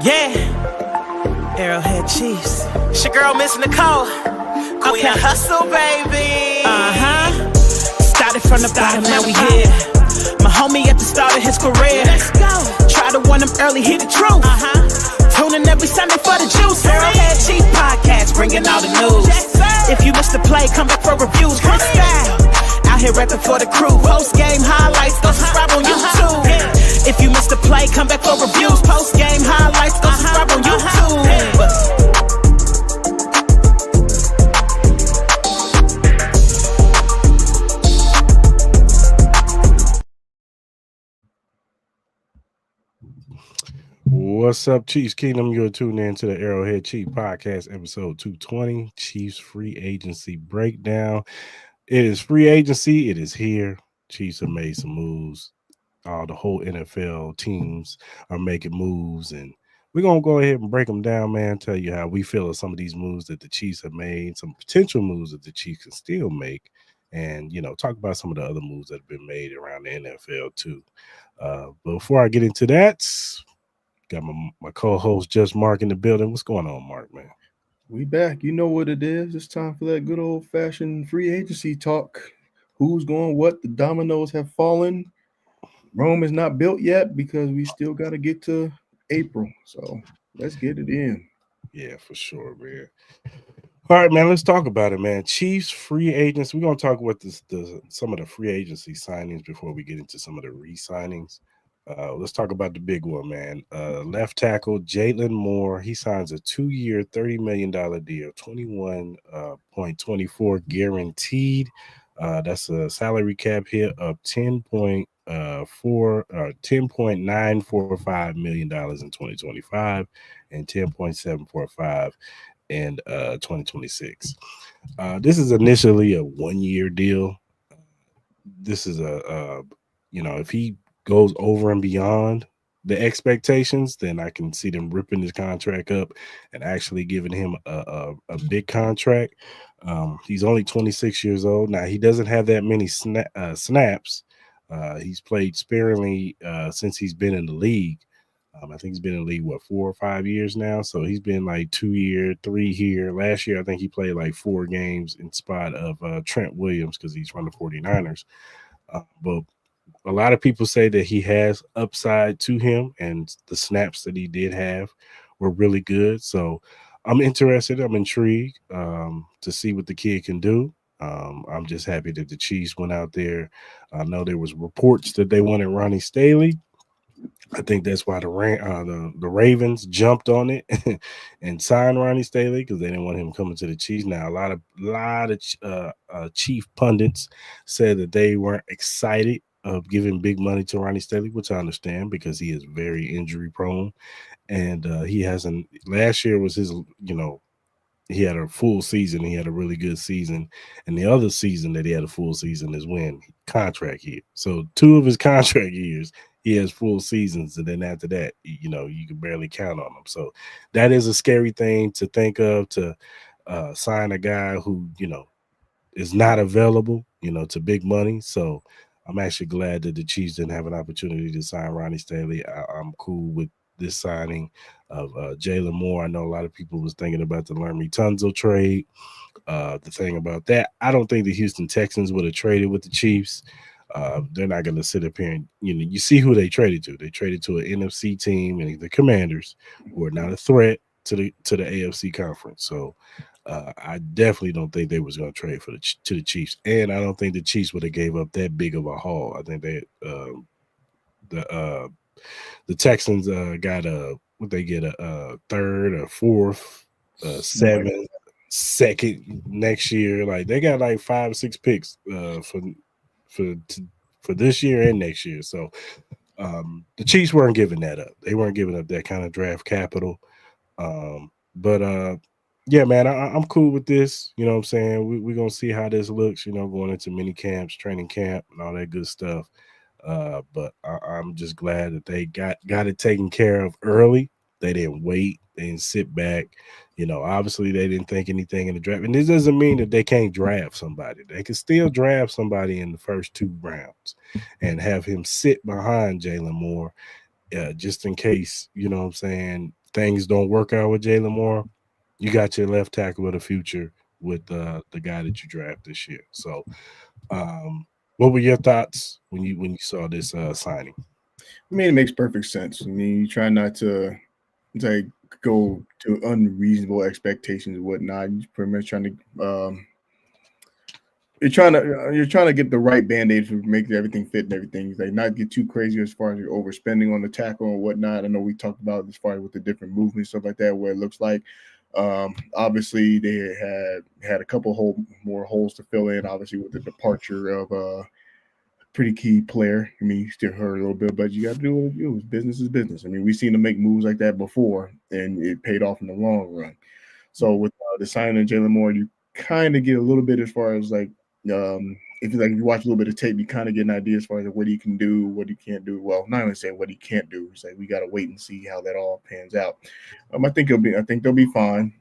Yeah, Arrowhead Chiefs. It's your girl, Miss Nicole. Queen of Hustle, baby. Started from the bottom, now we here. My homie at the start of his career. Let's go. Try to warn him early, hear the truth. Tune in every Sunday for the juice. Arrowhead Chief Podcast, bringing all the news. If you missed the play, come back for reviews. Kristian, out here rapping for the crew. Post-game highlights, go subscribe on YouTube. If you missed the play, come back for reviews. Post-game highlights, go subscribe on YouTube. What's up, Chiefs Kingdom? You're tuned in to the Arrowhead Chief Podcast, episode 220, Chiefs Free Agency Breakdown. It is free agency. It is here. Chiefs have made some moves. The whole NFL teams are making moves, and we're going to go ahead and break them down, man, tell you how we feel of some of these moves that the Chiefs have made, some potential moves that the Chiefs can still make, and, you know, talk about some of the other moves that have been made around the NFL, too. But before I get into that, got my co-host Just Mark in the building. What's going on, Mark, man? We back. You know what it is. It's time for that good old-fashioned free agency talk. Who's going what? The dominoes have fallen. Rome is not built yet because we still got to get to April. So let's get it in. Yeah, for sure, man. All right, man, let's talk about it, man. Chiefs free agents. We're going to talk about some of the free agency signings before we get into some of the re-signings. Let's talk about the big one, man. Left tackle Jaylon Moore. He signs a 2-year, $30 million deal, 21.24 guaranteed. That's a salary cap hit of $10.945 million in 2025 and $10.745 in 2026. This is initially a 1-year deal. This is if he goes over and beyond the expectations, then I can see them ripping his contract up and actually giving him a big contract. He's only 26 years old. Now, he doesn't have that many snaps. He's played sparingly since he's been in the league. I think he's been in the league, 4 or 5 years now? So he's been like 2 year, 3 here. Last year, I think he played like 4 games in spot of Trent Williams because he's from the 49ers. But a lot of people say that he has upside to him, and the snaps that he did have were really good. So I'm interested. I'm intrigued to see what the kid can do. I'm just happy that the Chiefs went out there. I know there was reports that they wanted Ronnie Staley. I think that's why the Ravens jumped on it and signed Ronnie Staley because they didn't want him coming to the Chiefs. Now, a lot of Chief pundits said that they weren't excited of giving big money to Ronnie Staley, which I understand because he is very injury prone, and he hasn't. Last year was his, he had a full season. He had a really good season, and the other season that he had a full season is when contract year. So 2 of his contract years, he has full seasons, and then after that, you can barely count on him. So that is a scary thing to think of, to sign a guy who is not available, to big money. So I'm actually glad that the Chiefs didn't have an opportunity to sign Ronnie Staley. I'm cool with this signing of Jaylon Moore. I know a lot of people was thinking about the Laramie Tunsil trade. The thing about that, I don't think the Houston Texans would have traded with the Chiefs. They're not going to sit up here and, you see who they traded to. They traded to an NFC team and the Commanders, who are not a threat to the AFC conference. So I definitely don't think they was going to trade to the Chiefs, and I don't think the Chiefs would have gave up that big of a haul. I think the Texans got a third or fourth, 7th, second next year. Like they got like 5 or 6 picks for this year and next year. So the Chiefs weren't giving that up. They weren't giving up that kind of draft capital. Yeah, man, I'm cool with this. You know what I'm saying? We're going to see how this looks, going into mini camps, training camp, and all that good stuff. But I'm just glad that they got it taken care of early. They didn't wait. They didn't sit back. Obviously they didn't think anything in the draft. And this doesn't mean that they can't draft somebody. They can still draft somebody in the first 2 rounds and have him sit behind Jaylon Moore just in case, you know what I'm saying, things don't work out with Jaylon Moore, you got your left tackle of the future with the guy that you draft this year. So, what were your thoughts when you saw this signing? I mean, it makes perfect sense. I mean, you try not to like go to unreasonable expectations and whatnot. You're pretty much trying to you're trying to get the right band-aid to make everything fit and everything. Like not get too crazy as far as you're overspending on the tackle and whatnot. I know we talked about as far as with the different movements, stuff like that, where it looks like obviously they had a couple more holes to fill in, obviously with the departure of pretty key player. I mean, you still hurt a little bit, but you got to do what you do. Business is business. I mean, we've seen them make moves like that before, and it paid off in the long run. So with the signing of Jaylon Moore, you kind of get a little bit as far as like if you watch a little bit of tape, you kind of get an idea as far as what he can do, what he can't do. Well, not even say what he can't do. It's like we got to wait and see how that all pans out. I think they'll be fine.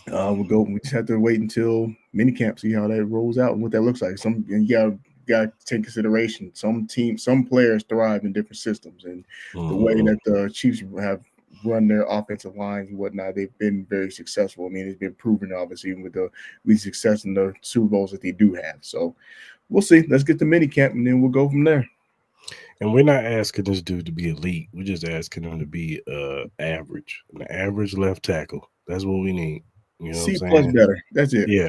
We just have to wait until minicamp, see how that rolls out and what that looks like. You got to take consideration. Some players thrive in different systems, and the way that the Chiefs have run their offensive lines and whatnot, they've been very successful. I mean, it's been proven, obviously, with the success in the Super Bowls that they do have. So we'll see. Let's get to minicamp, and then we'll go from there. And we're not asking this dude to be elite. We're just asking him to be average, an average left tackle. That's what we need. You know C what I'm plus saying? better. That's it. Yeah.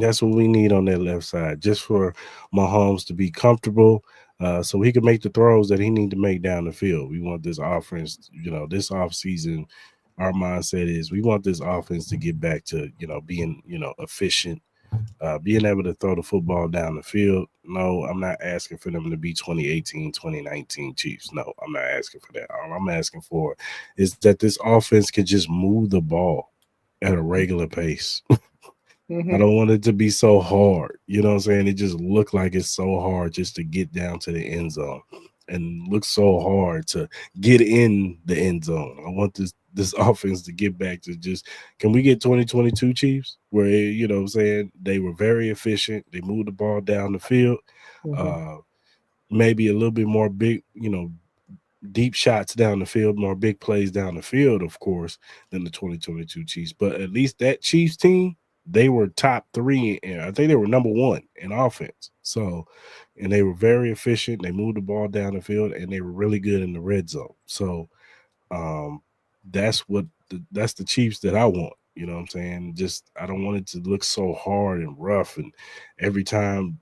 That's what we need on that left side, just for Mahomes to be comfortable, so he can make the throws that he need to make down the field. We want this offense, this offseason, our mindset is we want this offense to get back to, being, efficient, being able to throw the football down the field. No, I'm not asking for them to be 2018, 2019 Chiefs. No, I'm not asking for that. All I'm asking for is that this offense can just move the ball at a regular pace. I don't want it to be so hard. You know what I'm saying? It just looked like it's so hard just to get down to the end zone, and looks so hard to get in the end zone. I want this offense to get back to just, can we get 2022 Chiefs where, you know what I'm saying, they were very efficient. They moved the ball down the field. Maybe a little bit more big, deep shots down the field, more big plays down the field, of course, than the 2022 Chiefs. But at least that Chiefs team, they were top 3, and I think they were number 1 in offense. So, and they were very efficient. They moved the ball down the field, and they were really good in the red zone. So, that's the Chiefs that I want. You know what I'm saying? Just, I don't want it to look so hard and rough, and every time,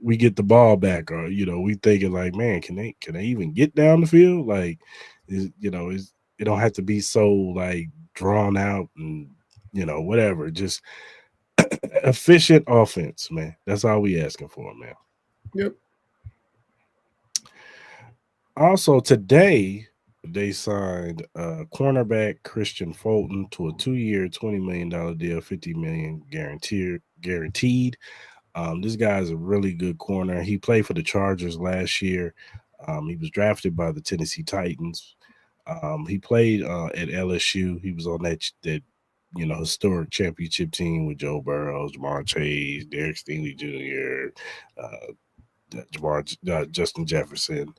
we get the ball back, or we thinking like, man, can they even get down the field? Like, it don't have to be so like drawn out and whatever. Just efficient offense, man. That's all we asking for, man. Yep. Also today, they signed cornerback Kristian Fulton to a 2-year, $20 million deal, $50 million guaranteed. This guy is a really good corner. He played for the Chargers last year. He was drafted by the Tennessee Titans. He played at LSU. He was on that historic championship team with Joe Burrow, Jamar Chase, Derek Stingley Jr., Justin Jefferson,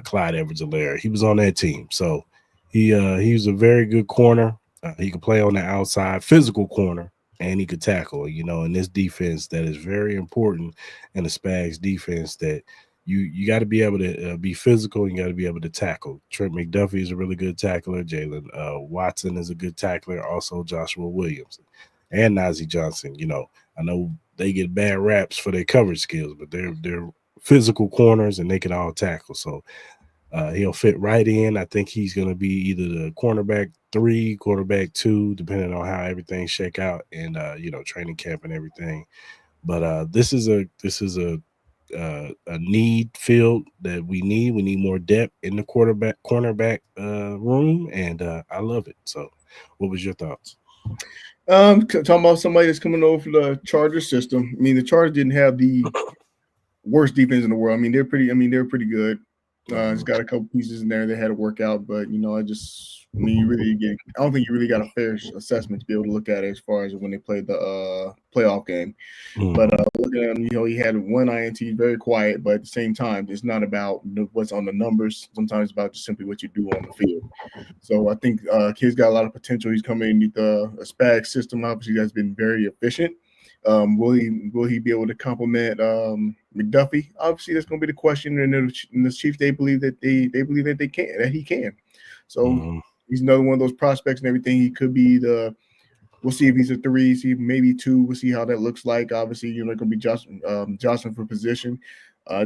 Clyde Edwards-Helaire. He was on that team. So he was a very good corner. He could play on the outside, physical corner, and he could tackle. In this defense that is very important, in the Spags defense, that you got to be able to be physical. You got to be able to tackle. Trent McDuffie is a really good tackler. Jalen Watson is a good tackler. Also, Joshua Williams and Najee Johnson. I know they get bad raps for their coverage skills, but they're physical corners, and they can all tackle. So he'll fit right in. I think he's going to be either the cornerback 3, quarterback 2, depending on how everything shake out and training camp and everything. But this is a need field that we need. We need more depth in the cornerback room, and I love it. So, what was your thoughts? Talking about somebody that's coming over for the Charger system. I mean, the Chargers didn't have the worst defense in the world. I mean, they're pretty good. It's got a couple pieces in there they had to work out, but I don't think you really got a fair assessment to be able to look at it as far as when they played the playoff game. But looking at him, he had one INT, very quiet, but at the same time, it's not about what's on the numbers. Sometimes it's about just simply what you do on the field. So I think kid's got a lot of potential. He's coming in a SPAG system. Obviously, that's been very efficient. Will he be able to complement McDuffie? Obviously, that's going to be the question. And the Chiefs, they believe that he can. So he's another one of those prospects and everything. He could be we'll see if he's a 3, see maybe 2. We'll see how that looks like. Obviously, it's going to be Johnson for position.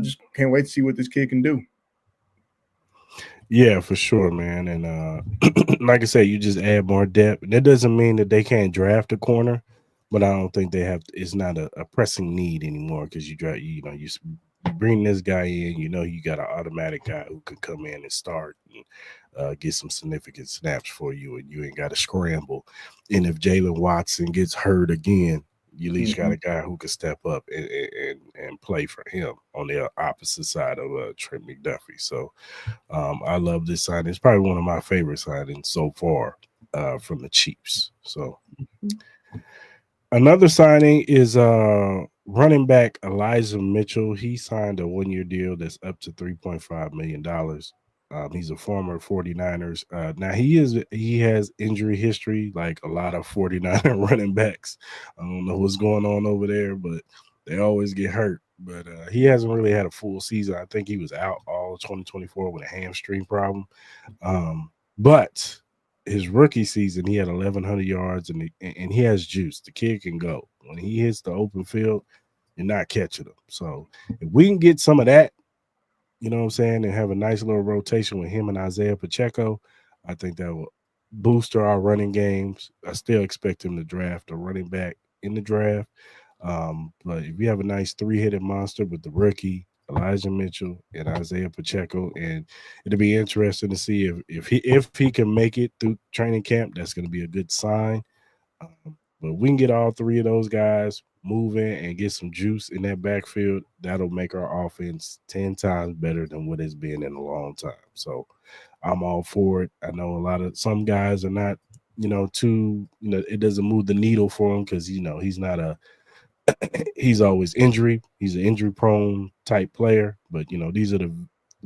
Just can't wait to see what this kid can do. Yeah, for sure, man. And like I said, you just add more depth. That doesn't mean that they can't draft a corner, but I don't think they have. It's not a pressing need anymore because you bring this guy in. You got an automatic guy who can come in and start and get some significant snaps for you, and you ain't got to scramble. And if Jaylon Watson gets hurt again, you at least got a guy who can step up and play for him on the opposite side of Trey McDuffie. So I love this signing. It's probably one of my favorite signings so far from the Chiefs. So another signing is running back Elijah Mitchell. He signed a 1-year deal that's up to $3.5 million. He's a former 49ers. Now he has injury history like a lot of 49er running backs. I don't know what's going on over there, but they always get hurt. But he hasn't really had a full season. I think he was out all of 2024 with a hamstring problem. But his rookie season, he had 1,100 yards, and he has juice. The kid can go. When he hits the open field, you're not catching him. So if we can get some of that, you know what I'm saying, and have a nice little rotation with him and Isaiah Pacheco, I think that will boost our running games. I still expect him to draft a running back in the draft. But if you have a nice 3-headed monster with the rookie, Elijah Mitchell and Isaiah Pacheco, and it'll be interesting to see if he can make it through training camp, that's going to be a good sign. But we can get all 3 of those guys moving and get some juice in that backfield. That'll make our offense 10 times better than what it's been in a long time. So I'm all for it. I know some guys are not, too, it doesn't move the needle for him because, he's not he's always injury. He's an injury prone type player. But, these are the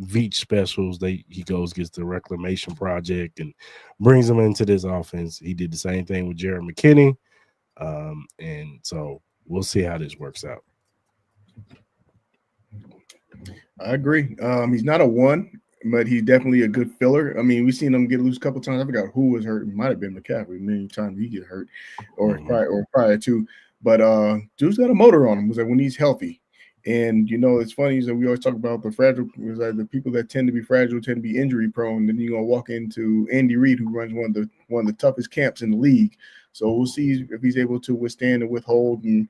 Veach specials. He goes, gets the reclamation project and brings them into this offense. He did the same thing with Jared McKinney. And so we'll see how this works out. I agree. He's not a 1, but he's definitely a good filler. I mean, we've seen him get loose a couple times. I forgot who was hurt. It might have been McCaffrey. Many times he get hurt, or prior to. But dude's got a motor on him. Was like when he's healthy. And it's funny is that we always talk about the fragile. Is like the people that tend to be fragile tend to be injury prone. Then you're gonna walk into Andy Reid, who runs one of the toughest camps in the league. So we'll see if he's able to withstand and withhold, and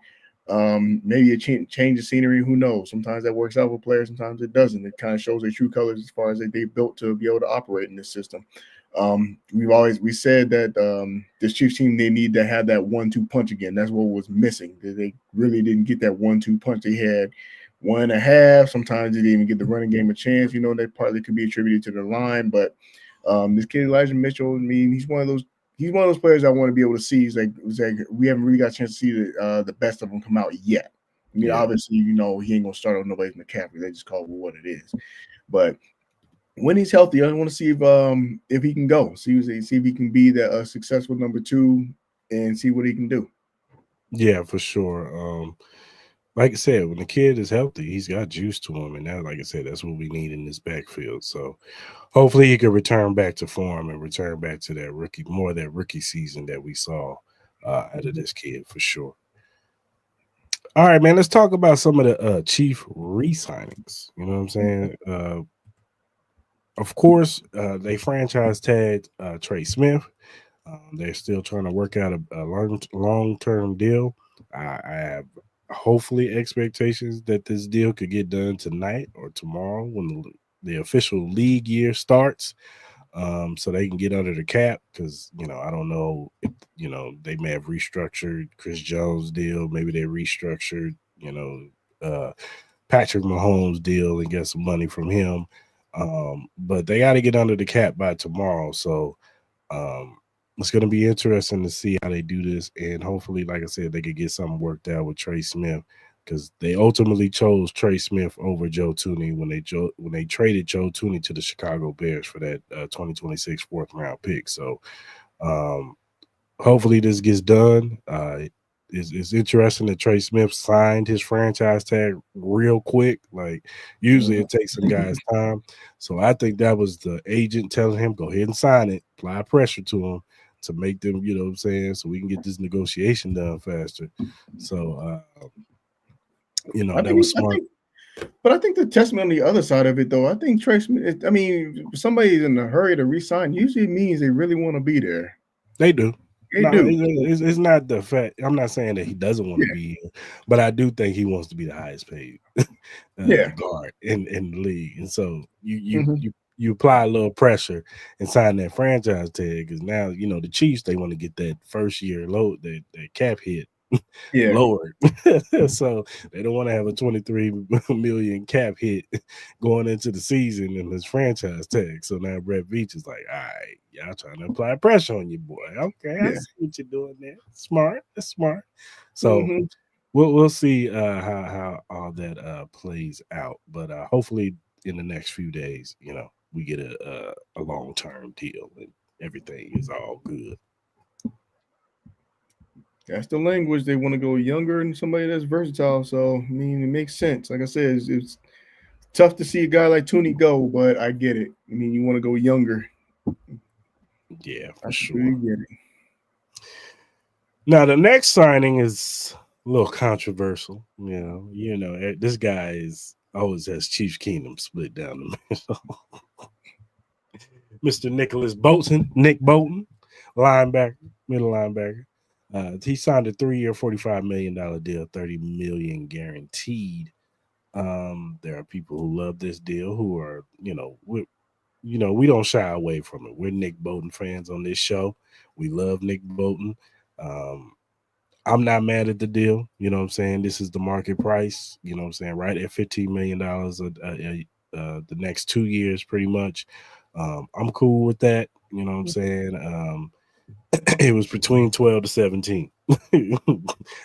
maybe a change of scenery. Who knows? Sometimes that works out with players. Sometimes it doesn't. It kind of shows their true colors as far as they built to be able to operate in this system. We said that this Chiefs team, they need to have that 1-2 punch again. That's what was missing. They really didn't get that 1-2 punch. They had 1.5. Sometimes they didn't even get the running game a chance. That partly could be attributed to the line. But this kid Elijah Mitchell, I mean, he's one of those players I want to be able to see. It's like we haven't really got a chance to see the best of them come out yet. I mean, obviously, he ain't gonna start on nobody's McCaffrey. They just call it what it is. But when he's healthy, I want to see if he can go. See if he can be the successful number 2 and see what he can do. Yeah, for sure. Like I said, when the kid is healthy, he's got juice to him, and that, like I said, that's what we need in this backfield. So hopefully he can return back to form and return back to that rookie season that we saw out of this kid for sure. All right, man, let's talk about some of the Chief re-signings. You know what I'm saying? Of course, they franchise tagged Trey Smith. They're still trying to work out a long-term deal. I have hopefully expectations that this deal could get done tonight or tomorrow when the official league year starts, so they can get under the cap because, I don't know if, they may have restructured Chris Jones' deal. Maybe they restructured, Patrick Mahomes' deal and get some money from him. But they got to get under the cap by tomorrow. So it's going to be interesting to see how they do this. And hopefully, like I said, they could get something worked out with Trey Smith because they ultimately chose Trey Smith over Joe Tooney when they traded Joe Tooney to the Chicago Bears for that 2026 fourth round pick. So hopefully this gets done. It's interesting that Trey Smith signed his franchise tag real quick. Like usually it takes some guys time. So I think that was the agent telling him, go ahead and sign it, apply pressure to him to make them, you know what I'm saying, so we can get this negotiation done faster. So, that was smart. But I think the testament on the other side of it, though, I think Trey Smith, I mean, if somebody's in a hurry to resign, usually means they really want to be there. They do. They do. It's not the fact. I'm not saying that he doesn't want to be here, but I do think he wants to be the highest paid guard in the league. And so you apply a little pressure and sign that franchise tag because now the Chiefs, they want to get that first year load, that cap hit lowered. So they don't want to have a $23 million cap hit going into the season in his franchise tag. So now Brett Veach is like, all right, y'all trying to apply pressure on your boy. Okay, I see what you're doing there. Smart. That's smart. So we'll see how all that plays out. But hopefully in the next few days, we get a long-term deal and everything is all good. That's the language. They want to go younger and somebody that's versatile. So, I mean, it makes sense. Like I said, it's tough to see a guy like Tooney go, but I get it. I mean, you want to go younger. Yeah, for sure. Really get it. Now, the next signing is a little controversial. This guy always has Chiefs Kingdom split down the middle. Mr. Nick Bolton, linebacker, middle linebacker. He signed a 3-year, $45 million deal, $30 million guaranteed. There are people who love this deal who are, we don't shy away from it. We're Nick Bolton fans on this show. We love Nick Bolton. I'm not mad at the deal. You know what I'm saying? This is the market price. You know what I'm saying? Right at $15 million the next 2 years, pretty much. I'm cool with that. You know what I'm saying? It was between 12 to 17.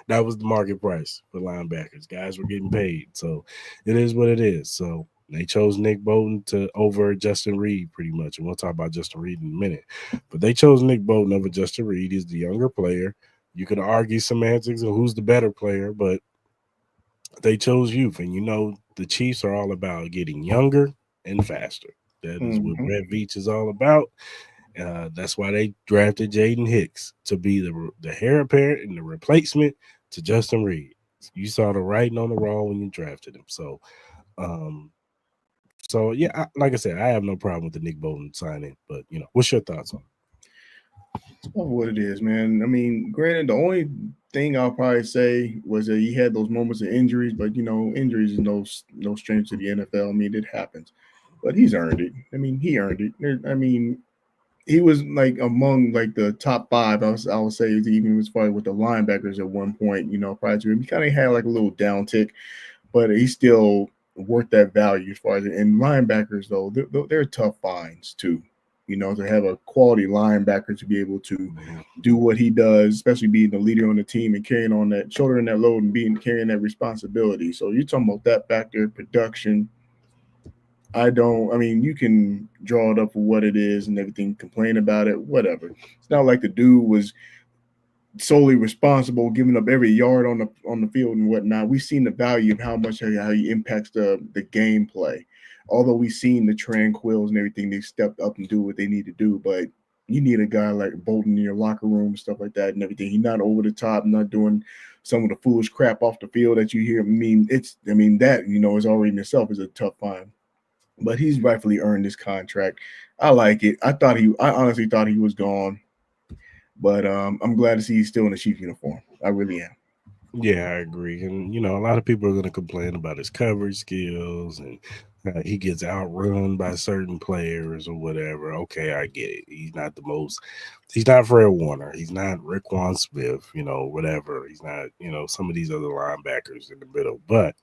That was the market price for linebackers. Guys were getting paid. So it is what it is. So they chose Nick Bolton over Justin Reed pretty much. And we'll talk about Justin Reed in a minute. But they chose Nick Bolton over Justin Reed. He's the younger player. You could argue semantics of who's the better player, but they chose youth. And the Chiefs are all about getting younger and faster. That is what Brett Veach is all about. That's why they drafted Jaden Hicks to be the heir apparent and the replacement to Justin Reed. You saw the writing on the wall when you drafted him. So, like I said, I have no problem with the Nick Bolton signing. But what's your thoughts on it? What it is, man. I mean, granted, the only thing I'll probably say was that he had those moments of injuries, but injuries is no stranger to the NFL. I mean, it happens, but he's earned it. I mean, he earned it. He was like among like the top 5. I would say even as far with the linebackers at one point, prior to him, he kind of had like a little downtick, but he's still worth that value as far as and linebackers though they're tough finds too. To have a quality linebacker to be able to do what he does, especially being the leader on the team and shouldering that load and carrying that responsibility. So you're talking about that factor, production. You can draw it up for what it is and everything, complain about it, whatever. It's not like the dude was solely responsible, giving up every yard on the field and whatnot. We've seen the value of how he impacts the gameplay. Although we've seen the tranquils and everything, they stepped up and do what they need to do. But you need a guy like Bolton in your locker room, stuff like that and everything. He's not over the top, not doing some of the foolish crap off the field that you hear. That is already in itself is a tough find. But he's rightfully earned this contract. I like it. I honestly thought he was gone. But I'm glad to see he's still in the Chiefs uniform. I really am. Yeah, I agree. And, a lot of people are going to complain about his coverage skills and he gets outrun by certain players or whatever. Okay, I get it. He's not Fred Warner. He's not Riquan Smith, whatever. He's not, some of these other linebackers in the middle. But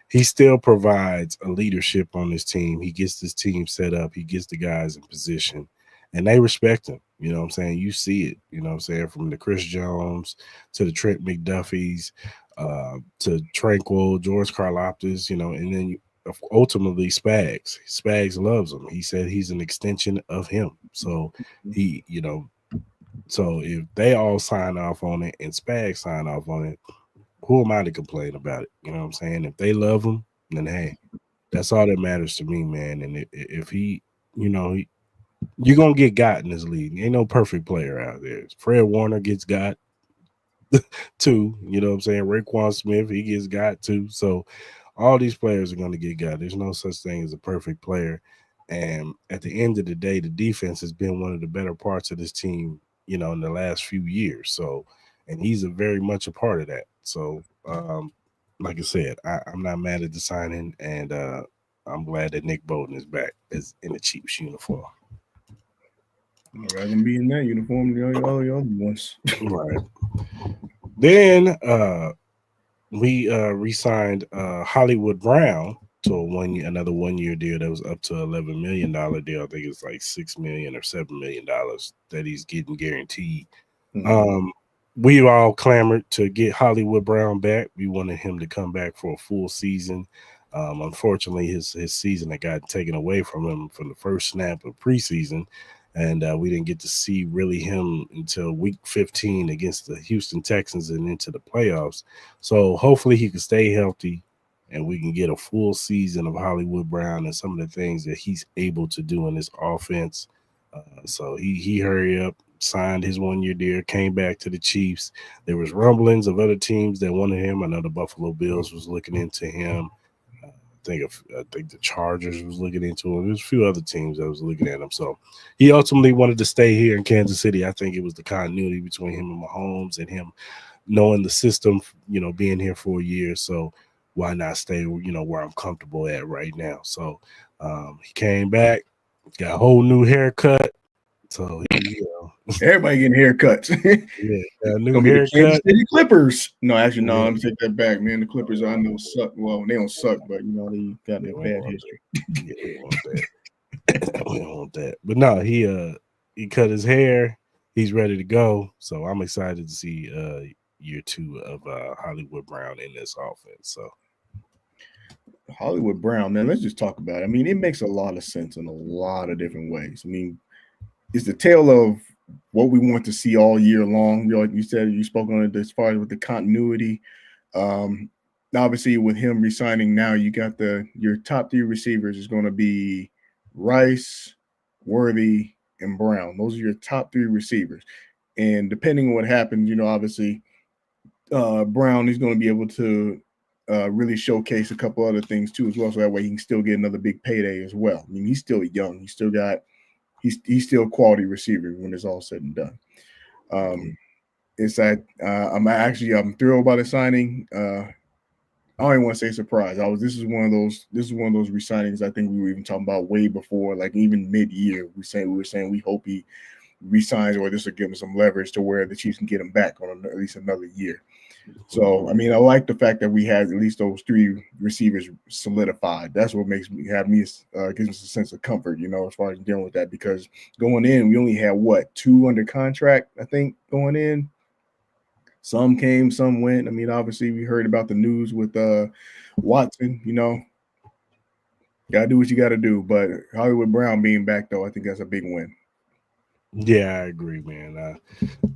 he still provides a leadership on his team. He gets this team set up. He gets the guys in position. And they respect him. You know what I'm saying? You see it. You know what I'm saying? From the Chris Jones to the Trent McDuffies. to Tranquil, George Karlaftis, and then ultimately Spags. Spags loves him. He said he's an extension of him. So so if they all sign off on it and Spags sign off on it, who am I to complain about it? You know what I'm saying? If they love him, then hey, that's all that matters to me, man. And if he, you're gonna get got in this league. Ain't no perfect player out there. Fred Warner gets got too. You know what I'm saying? Raekwon Smith, he gets got too. So all these players are gonna get got. There's no such thing as a perfect player. And at the end of the day, the defense has been one of the better parts of this team, in the last few years. So, and he's very much a part of that. So, like I said, I'm not mad at the signing, and I'm glad that Nick Bolton is back as in the Chiefs uniform. I'd rather be in that uniform than all the other ones. Right. Then we re-signed Hollywood Brown to another 1 year deal that was up to $11 million deal. I think it's like $6 million or $7 million that he's getting guaranteed. Mm-hmm. We all clamored to get Hollywood Brown back. We wanted him to come back for a full season. Unfortunately, his season had got taken away from him from the first snap of preseason, and we didn't get to see really him until week 15 against the Houston Texans and into the playoffs. So hopefully he can stay healthy and we can get a full season of Hollywood Brown and some of the things that he's able to do in this offense. So he hurried up, signed his 1 year deal, came back to the Chiefs. There was rumblings of other teams that wanted him. I know the Buffalo Bills was looking into him. I think the Chargers was looking into him. There's a few other teams that was looking at him. So he ultimately wanted to stay here in Kansas City. I think it was the continuity between him and Mahomes and him knowing the system, being here for a year. So why not stay, where I'm comfortable at right now? So he came back, got a whole new haircut. So everybody getting haircuts. Yeah, new haircut. Kansas City Clippers. No, actually, no. Let me take that back, man. The Clippers, I know, suck. Well, they don't suck, but they got their bad history. Yeah, we don't want that. We don't want that. But no, he cut his hair. He's ready to go. So I'm excited to see year 2 of Hollywood Brown in this offense. So Hollywood Brown, man. Let's just talk about it. I mean, it makes a lot of sense in a lot of different ways. I mean, it's the tale of what we want to see all year long. Like you said, you spoke on it as far as with the continuity. Obviously, with him resigning now, you got your top 3 receivers is going to be Rice, Worthy, and Brown. Those are your top 3 receivers. And depending on what happens, obviously, Brown is going to be able to really showcase a couple other things too as well. So that way he can still get another big payday as well. I mean, he's still young. He's still a quality receiver when it's all said and done. It's that I'm thrilled by the signing. I don't even want to say surprised. This is one of those re-signings I think we were even talking about way before, like even mid-year. We were saying we hope he re-signs, or this will give him some leverage to where the Chiefs can get him back on at least another year. So, I mean, I like the fact that we had at least those 3 receivers solidified. That's what gives me gives us a sense of comfort, as far as dealing with that, because going in, we only had 2 under contract, I think, going in. Some came, some went. I mean, obviously, we heard about the news with Watson, got to do what you got to do. But Hollywood Brown being back, though, I think that's a big win. Yeah, I agree, man.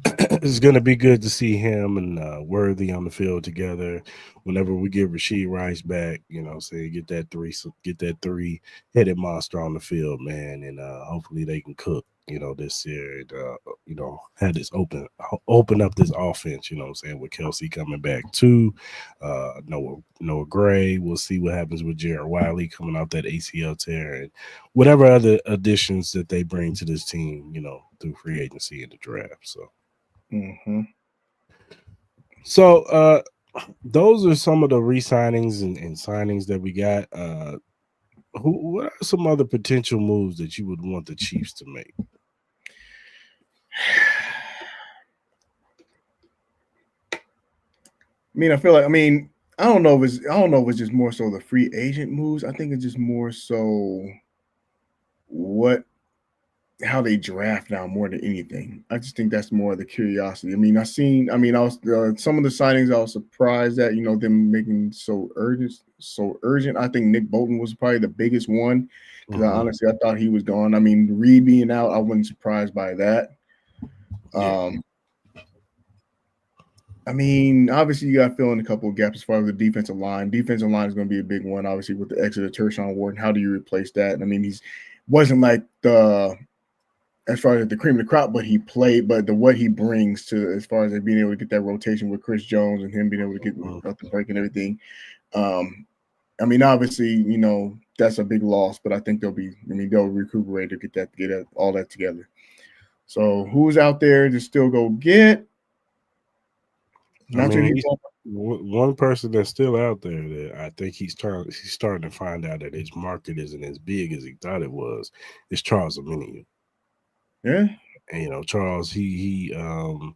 It's going to be good to see him and Worthy on the field together. Whenever we get Rashee Rice back, get that 3-headed monster on the field, man, and hopefully they can cook, this year, and, have this open up this offense, with Kelsey coming back too. Noah Gray. We'll see what happens with Jared Wiley coming out that ACL tear, and whatever other additions that they bring to this team, through free agency and the draft. So. Mm-hmm. So those are some of the re-signings and signings that we got. What are some other potential moves that you would want the Chiefs to make? I mean, I don't know if it's just more so the free agent moves. I think it's just more so how they draft now more than anything. I just think that's more of the curiosity. I was some of the signings I was surprised at, them making so urgent. I think Nick Bolton was probably the biggest one because I thought he was gone. I mean, Reed being out, I wasn't surprised by that. Obviously you got to fill in a couple of gaps as far as the defensive line. Defensive line is going to be a big one, obviously, with the exit of Tershawn Ward. How do you replace that? He's wasn't like as far as the cream of the crop, but he played, but what he brings to as far as being able to get that rotation with Chris Jones and him being able to get up the break and everything. Obviously, that's a big loss, but I think they'll recuperate to get all that together. So who's out there to still go get? One person that's still out there that I think he's starting to find out that his market isn't as big as he thought it was is Charles Omenihu. Yeah. And Charles, he the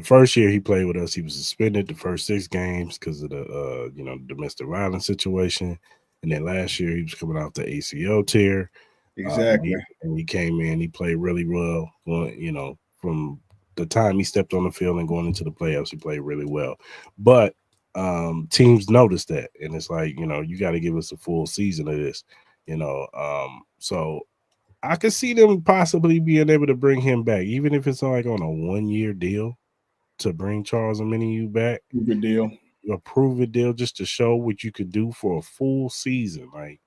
first year he played with us, he was suspended the first 6 games because of the domestic violence situation. And then last year he was coming off the ACL tear. Exactly. And he came in, he played really well. From the time he stepped on the field and going into the playoffs, he played really well. But teams noticed that, and it's like, you got to give us a full season of this, so I could see them possibly being able to bring him back, even if it's like on a 1-year deal, to bring Charles Omenihu back. A prove-it deal, just to show what you could do for a full season. Like,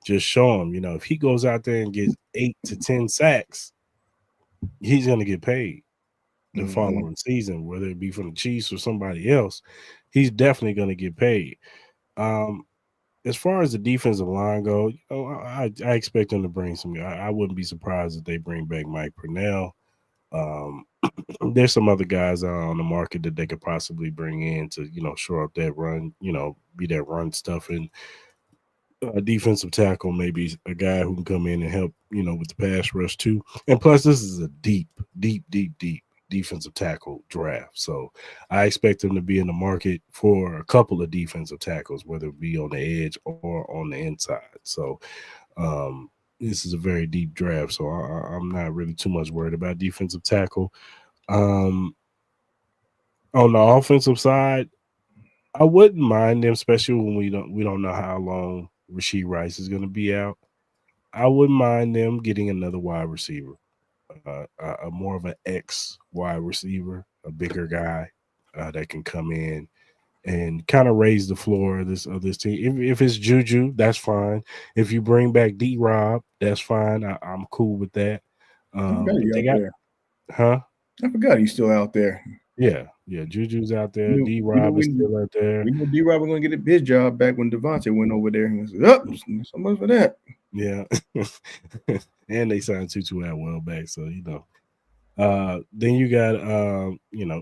just show him, if he goes out there and gets 8 to 10 sacks, he's going to get paid the following season, whether it be from the Chiefs or somebody else. He's definitely going to get paid. As far as the defensive line go, I expect them to bring some. I wouldn't be surprised if they bring back Mike Purnell. There's some other guys on the market that they could possibly bring in to, shore up that run, be that run stuffing. Defensive tackle, maybe a guy who can come in and help, with the pass rush too. And plus, this is a deep defensive tackle draft. So I expect them to be in the market for a couple of defensive tackles, whether it be on the edge or on the inside. So this is a very deep draft. So I'm not really too much worried about defensive tackle. On the offensive side, I wouldn't mind them, especially when we don't know how long Rashee Rice is going to be out. I wouldn't mind them getting another wide receiver. A more of an X wide receiver, a bigger guy that can come in and kind of raise the floor of this team. If it's Juju, that's fine. If you bring back D-Rob, that's fine. I'm cool with that. I forgot he's still out there. Yeah, Juju's out there. D-Rob is still out there. We knew D-Rob was going to get his job back when Devontae went over there. And was so much for that. Yeah. And they signed Tutu Atwell back, so then you got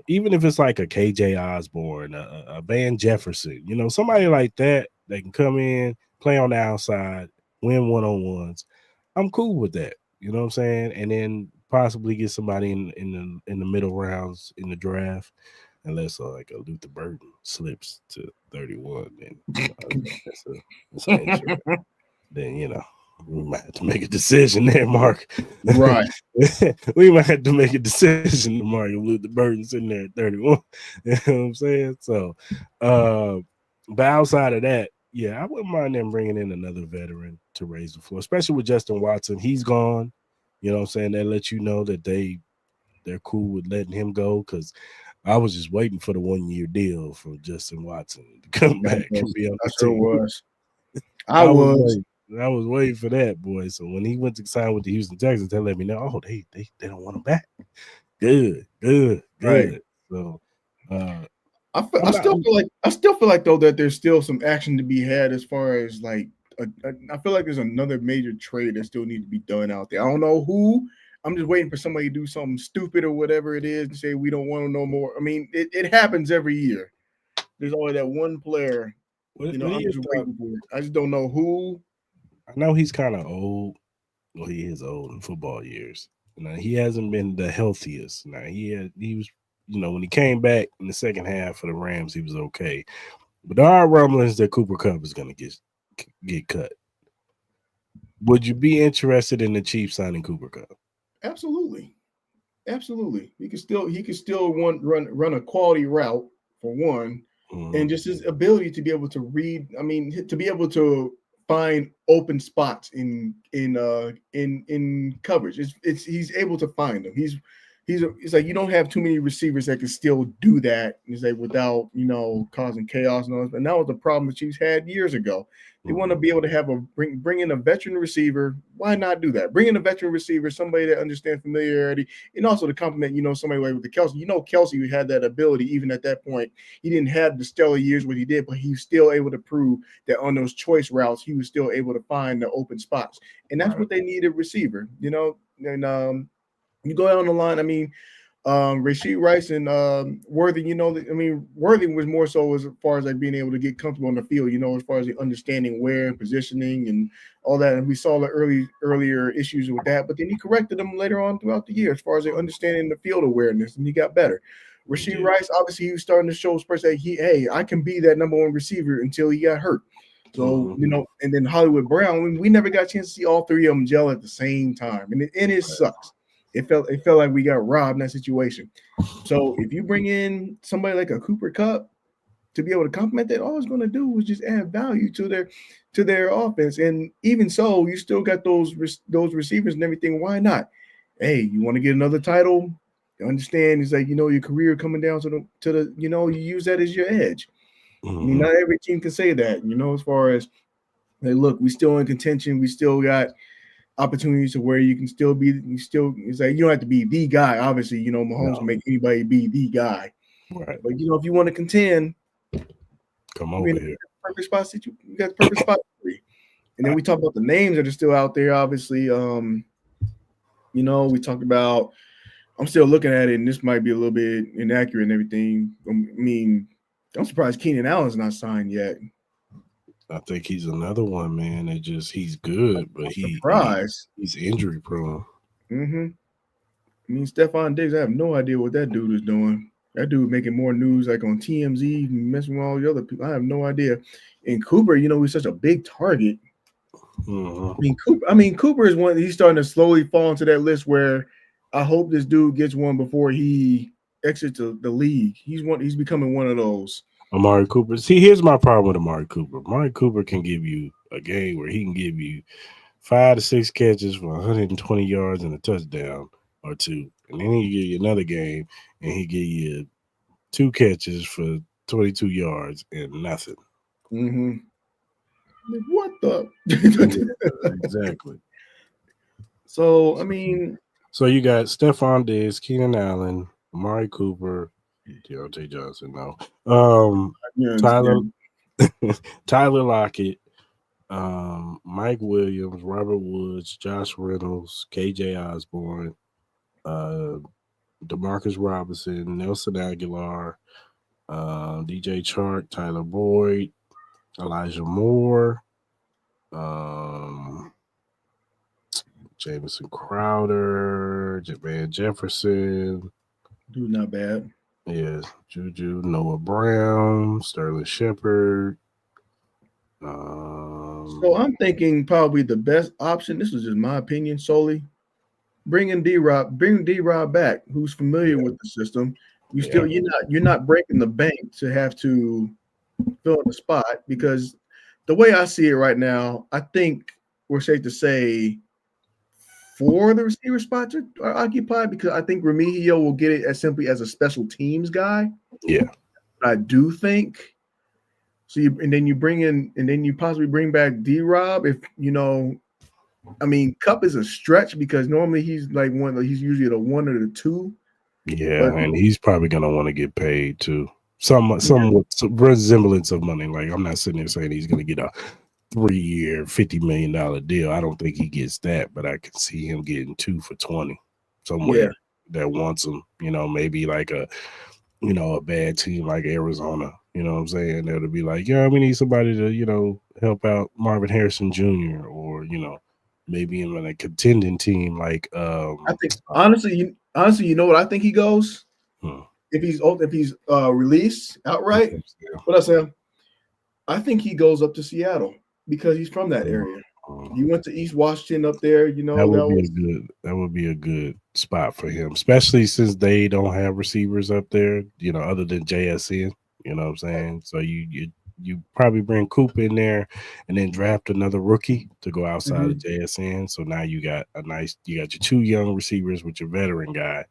even if it's like a KJ Osborne, a Van Jefferson, somebody like that can come in, play on the outside, win one-on-ones. I'm cool with that. You know what I'm saying? And then possibly get somebody in the middle rounds in the draft, unless like a Luther Burden slips to 31, then that's an injury. Then we might have to make a decision there, Mark. Right. We might have to make a decision, Mark, if Luther Burden's in there at 31. You know what I'm saying? So, but outside of that, I wouldn't mind them bringing in another veteran to raise the floor, especially with Justin Watson. He's gone. You know what I'm saying? That lets you know that they're cool with letting him go, because I was just waiting for the 1-year deal for Justin Watson to come back and be on the team. Was. I was waiting for that, boy. So when he went to sign with the Houston Texans, they let me know, they don't want him back. Good. Right. So I still feel like though that there's still some action to be had as far as like I feel like there's another major trade that still needs to be done out there. I don't know who. I'm just waiting for somebody to do something stupid or whatever it is and say we don't want to know more. I mean, it happens every year. There's always that one player. I'm just waiting for it. I just don't know who. I know he's kind of old. Well, he is old in football years. He hasn't been the healthiest. Now he was, when he came back in the second half for the Rams, he was okay. But there are rumblings that Cooper Kupp is going to get cut. Would you be interested in the Chiefs signing Cooper Kupp? Absolutely. He could still run a quality route for one, and just his ability to be able to read. I mean, to be able to find open spots in coverage. He's able to find them. It's like you don't have too many receivers that can still do that. It's like without causing chaos and all that. And that was the problem the Chiefs had years ago. They want to be able to have bring in a veteran receiver. Why not do that? Bring in a veteran receiver, somebody that understands familiarity, and also to complement, somebody like with the Kelsey. Kelsey had that ability even at that point. He didn't have the stellar years what he did, but he was still able to prove that on those choice routes, he was still able to find the open spots. And that's what they needed receiver, and you go down the line. I mean, Rashid Rice and Worthy, Worthy was more so as far as like being able to get comfortable on the field, as far as the understanding where positioning and all that. And we saw the earlier issues with that, but then he corrected them later on throughout the year as far as the understanding the field awareness, and he got better. Rashid Rice, obviously, he was starting to show Spurs that I can be that number one receiver until he got hurt. So, and then Hollywood Brown, we never got a chance to see all three of them gel at the same time. And it sucks. It felt like we got robbed in that situation. So if you bring in somebody like a Cooper Kupp to be able to complement that, all it's going to do is just add value to their offense. And even so, you still got those receivers and everything. Why not? Hey, you want to get another title? You understand? It's like your career coming down to the you use that as your edge. I mean, not every team can say that. As far as hey, look, we still in contention. We still got opportunities to where you can still be. It's like you don't have to be the guy. Obviously, Mahomes can make anybody be the guy. Right. But if you want to contend, come over here. Perfect spot. You got the perfect spot for you. And then we talk about the names that are still out there. Obviously, we talked about. I'm still looking at it, and this might be a little bit inaccurate and everything. I mean, I'm surprised Keenan Allen's not signed yet. I think he's another one, man. He's good, but he's injury prone. I mean, Stephon Diggs, I have no idea what that dude is doing. That dude making more news like on TMZ, messing with all the other people. I have no idea. And Cooper, he's such a big target. Cooper is one. He's starting to slowly fall into that list where I hope this dude gets one before he exits the league. He's becoming one of those. Amari Cooper. See, here's my problem with Amari Cooper. Amari Cooper can give you a game where he can give you 5 to 6 catches for 120 yards and a touchdown or two. And then he give you another game and he give you 2 catches for 22 yards and nothing. What the? Exactly. So, I mean. So you got Stephon Diggs, Keenan Allen, Amari Cooper, Deontay Johnson, Tyler Lockett, Mike Williams, Robert Woods, Josh Reynolds, KJ Osborne, Demarcus Robinson, Nelson Aguilar, DJ Chark, Tyler Boyd, Elijah Moore, Jamison Crowder, Jermaine Jefferson. Dude, not bad. Yeah, Juju, Noah Brown, Sterling Shepard. So I'm thinking probably the best option. This is just my opinion solely. Bring D-Rob back, who's familiar with the system. You're not breaking the bank to have to fill in the spot, because the way I see it right now, I think we're safe to say 4 of the receiver spots are occupied, because I think Remigio will get it as simply as a special teams guy. Yeah. But I do think so. You possibly bring back D-Rob if Kupp is a stretch, because normally he's like he's usually the 1 or the 2. Yeah, and he's probably gonna want to get paid too. Some resemblance of money. Like, I'm not sitting there saying he's gonna get a 3-year, $50 million deal. I don't think he gets that, but I can see him getting 2 for 20 somewhere that wants him. Maybe like a bad team like Arizona. You know what I'm saying? That'll be like, we need somebody to help out Marvin Harrison Jr. or maybe in a contending team like. I think honestly, you know what I think he goes if he's released outright. What I say? I think he goes up to Seattle, because he's from that area. You went to East Washington up there, you know, that would be a good spot for him, especially since they don't have receivers up there, you know, other than JSN. You know what I'm saying? So you probably bring Coop in there and then draft another rookie to go outside of JSN. So now you got your two young receivers with your veteran guy.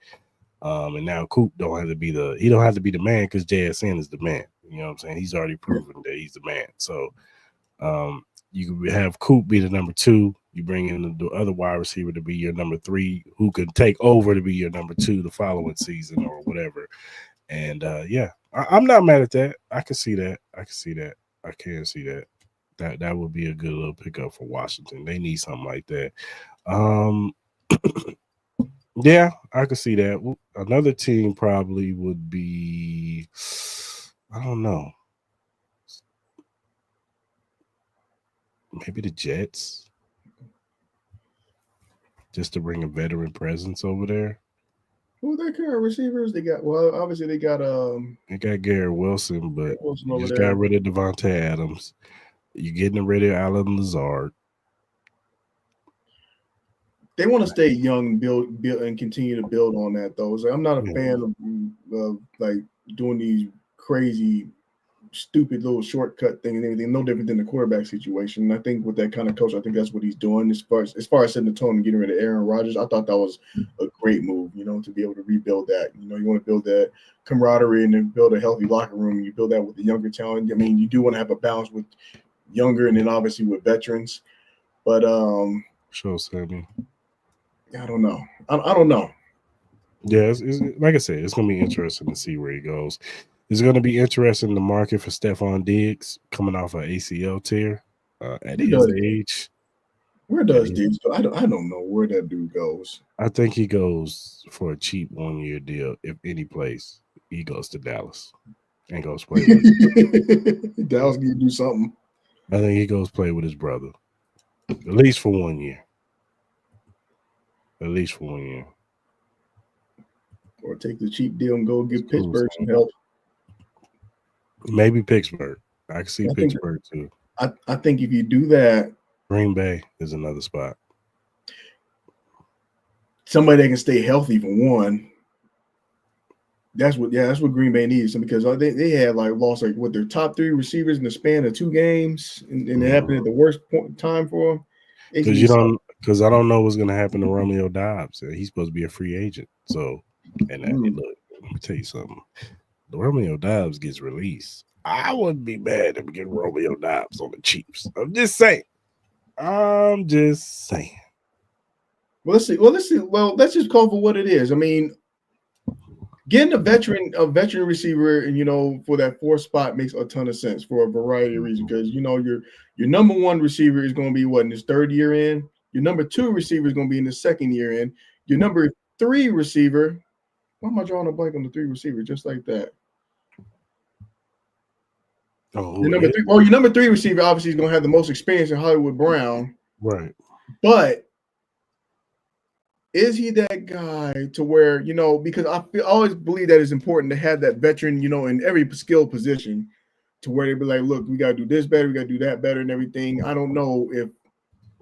And now Coop don't have to be the man because JSN is the man. You know what I'm saying? He's already proven that he's the man. So you could have Coop be the number 2. You bring in the other wide receiver to be your number 3, who can take over to be your number 2 the following season or whatever. And I'm not mad at that. I can see that. I can see that. That would be a good little pickup for Washington. They need something like that. Yeah, I could see that. Another team probably would be, I don't know, maybe the Jets, just to bring a veteran presence over there. Who are their current receivers? They got obviously they got Garrett Wilson, but you just got rid of Devontae Adams. You're getting rid of Alan Lazard. They want to stay young, build, and continue to build on that. Though, so I'm not a fan of like doing these crazy, stupid little shortcut thing and everything. No different than the quarterback situation. And I think with that kind of coach, I think that's what he's doing as far as setting the tone and getting rid of Aaron Rodgers. I thought that was a great move. You know, to be able to rebuild that. You know, you want to build that camaraderie and then build a healthy locker room. You build that with the younger talent. I mean, you do want to have a balance with younger and then obviously with veterans. But sure, Sammy. I don't know. I don't know. Yeah, it's, like I said, it's going to be interesting to see where he goes. It's going to be interesting the market for Stephon Diggs coming off an ACL tear at his age. Where does Diggs go? I don't know where that dude goes. I think he goes for a cheap 1-year deal. If any place, he goes to Dallas and goes play with Dallas need to do something. I think he goes play with his brother, at least for 1 year. At least for 1 year. Or take the cheap deal and go give Pittsburgh some help. Maybe Pittsburgh. I can see Pittsburgh too. I think if you do that, Green Bay is another spot. Somebody that can stay healthy for one. That's what Green Bay needs. Because they had lost their top 3 receivers in the span of 2 games, and it happened at the worst time for them. Because I don't know what's going to happen to Romeo Doubs. He's supposed to be a free agent. So, look, let me tell you something. The Romeo Doubs gets released. I wouldn't be mad if we get Romeo Doubs on the Chiefs. I'm just saying. Well, let's see. Well, let's just call for what it is. I mean, getting a veteran receiver, and for that 4th spot makes a ton of sense for a variety of reasons. Because your number 1 receiver is going to be in his 3rd year in. Your number 2 receiver is going to be in his 2nd year in. Your number 3 receiver. Why am I drawing a blank on the 3 receiver just like that? Your number 3 receiver obviously is going to have the most experience in Hollywood Brown. Right. But is he that guy to where, because I always believe that it's important to have that veteran, in every skill position to where they be like, look, we got to do this better. We got to do that better and everything. I don't know if,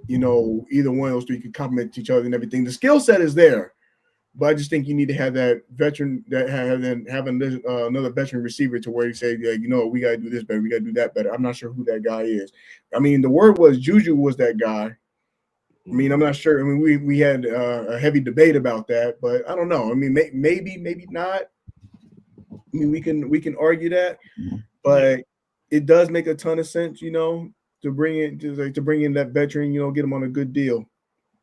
either one of those 3 can complement each other and everything. The skill set is there. But I just think you need to have that veteran another veteran receiver to where you say, we got to do this better. We got to do that better. I'm not sure who that guy is. I mean, the word was Juju was that guy. I mean, I'm not sure. I mean, we had a heavy debate about that, but I don't know. I mean, maybe not. I mean, we can argue that, but it does make a ton of sense, to bring in that veteran, get him on a good deal.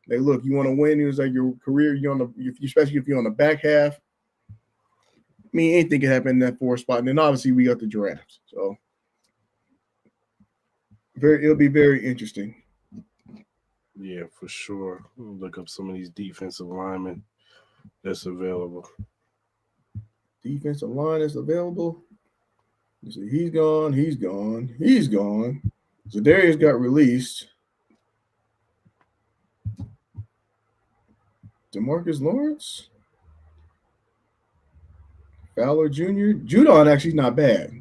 Like, look, you want to win. It was like your career. Especially if you're on the back half. I mean, anything can happen in that 4th spot. And then obviously we got the drafts. So it'll be very interesting. Yeah, for sure. Look up some of these defensive linemen that's available. Defensive line is available. You see, he's gone. Zadarius got released. DeMarcus Lawrence, Fowler Jr., Judon actually not bad.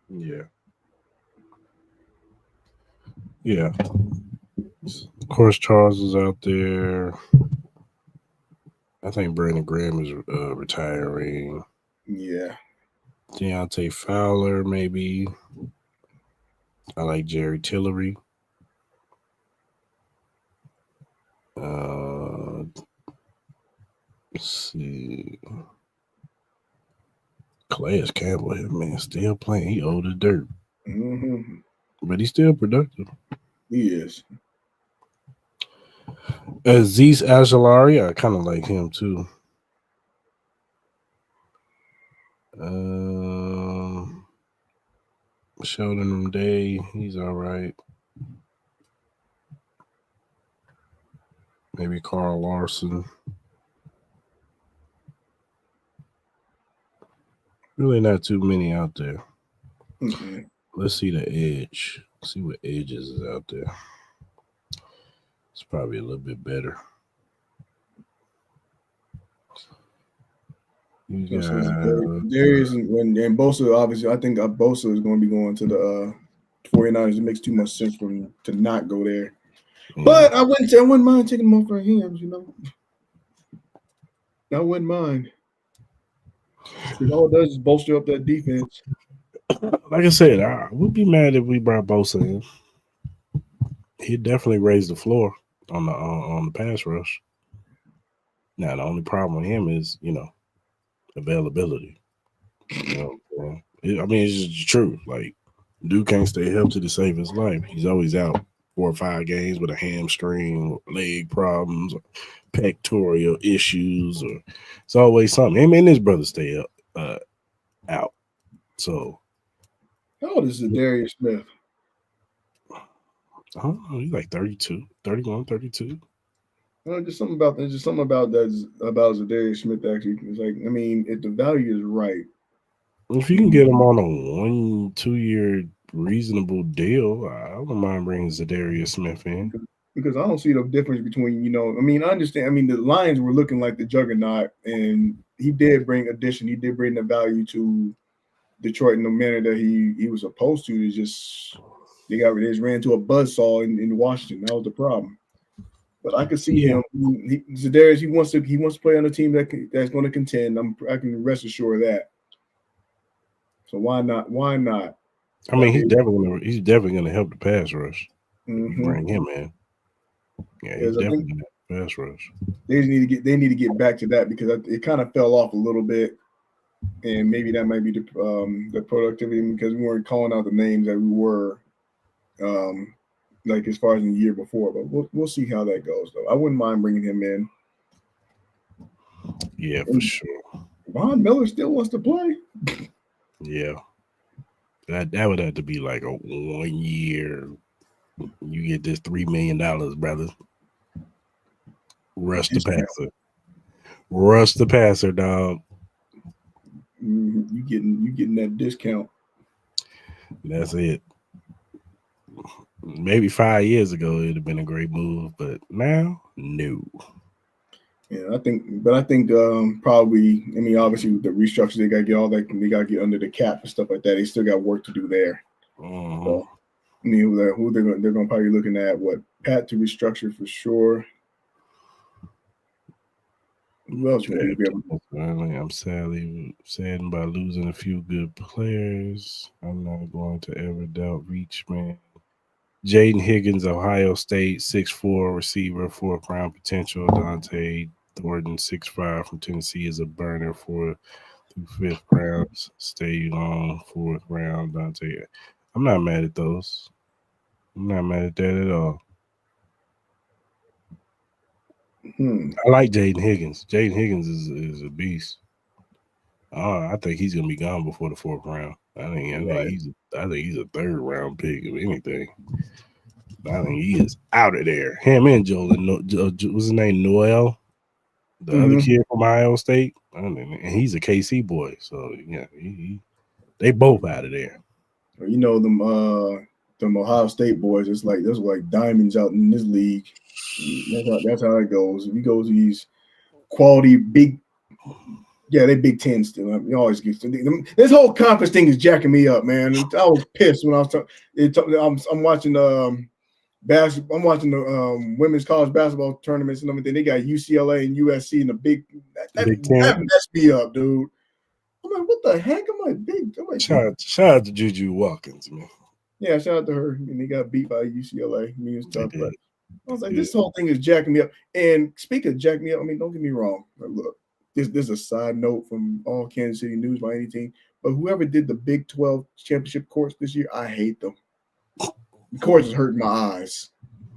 Yeah. Yeah. Of course, Charles is out there. I think Brandon Graham is retiring. Yeah. Deontay Fowler, maybe. I like Jerry Tillery. Let's see. Calais Campbell here, man, still playing. He old as dirt. Mm-hmm. But he's still productive. He is. Aziz Ajalari, I kind of like him too. Sheldon Day, he's all right. Maybe Carl Larson. Really not too many out there. Mm-hmm. Let's see the edge. See what edges is out there. It's probably a little bit better. You got Darius and Bosa, obviously, I think Bosa is going to be going to the 49ers. It makes too much sense for him to not go there. Yeah. But I wouldn't mind taking him off for him, you know. I wouldn't mind. All it does is bolster up that defense. Like I said, I would be mad if we brought Bosa in. He'd definitely raise the floor on the pass rush. Now the only problem with him is, you know, availability. You know, I mean, it's just the truth. Like, dude can't stay healthy to save his life. He's always out 4 or 5 games with a hamstring, leg problems, or pectoral issues, or it's always something. Him and his brother stay out. So, how old is Darius Smith? I don't know. He's like 32, 31, 32. Well, just something about that about Zadarius Smith. Actually, it's like, I mean, if the value is right, if you can get him on a 1-2 year reasonable deal, I don't mind bringing Zadarius Smith in, because I don't see the difference between, you know, I mean, I understand. I mean, the Lions were looking like the juggernaut, and he did bring addition. He did bring the value to Detroit in the manner that he was supposed to. It's just they just ran into a buzzsaw in Washington. That was the problem. But I could see him. Zadarius, he wants to play on a team that's going to contend. I can rest assured of that. So why not? Why not? I mean, he's definitely gonna help the pass rush. Mm-hmm. Bring him in. Yeah, he's definitely gonna help the pass rush. They need to get back to that, because it kind of fell off a little bit, and maybe that might be the productivity, because we weren't calling out the names that we were. Like as far as in the year before, but we'll see how that goes, though. I wouldn't mind bringing him in. Yeah, for sure. Von Miller still wants to play. Yeah, that would have to be like a 1 year. You get this $3 million, brother. Rush the passer, dog. You getting that discount. That's it. Maybe 5 years ago it'd have been a great move, but now, no. Yeah, I think probably. I mean, obviously with the restructure, they got to get all that. They got to get under the cap and stuff like that. They still got work to do there. Uh-huh. So, I mean, who they're going to probably looking at Pat to restructure for sure. Who else would be able to? I'm saddened by losing a few good players. I'm not going to ever doubt reach, man. Jaden Higgins, Ohio State, 6'4" receiver, 4th round potential. Dante Thornton, 6'5" from Tennessee, is a burner 4th through 5th rounds. Stay on 4th round. Dante, I'm not mad at those. I'm not mad at that at all. I like Jaden Higgins. Jaden Higgins is a beast. I think he's gonna be gone before the 4th round. I think he's a 3rd round pick of anything. I think he is out of there. Him and Jaylon, what's his name? Noel, the other kid from Ohio State. And he's a KC boy. So yeah, they both out of there. You know them Ohio State boys. Those are like diamonds out in this league. That's how it goes. If you go to these quality big. Yeah, they Big Ten still. You always get this whole conference thing is jacking me up, man. I was pissed when I was I'm watching basketball. I'm watching the women's college basketball tournaments and everything. They got UCLA and USC in the Big that messed me up, dude. I'm like, what the heck? I'm like, shout out to Juju Watkins, man. Yeah, shout out to her. And they got beat by UCLA. I mean, it was tough, but I was like, this whole thing is jacking me up. And speaking of jacking me up, I mean, don't get me wrong. Like, look, this is a side note from all Kansas City news by anything. But whoever did the Big 12 championship course this year, I hate them. The course is hurting my eyes.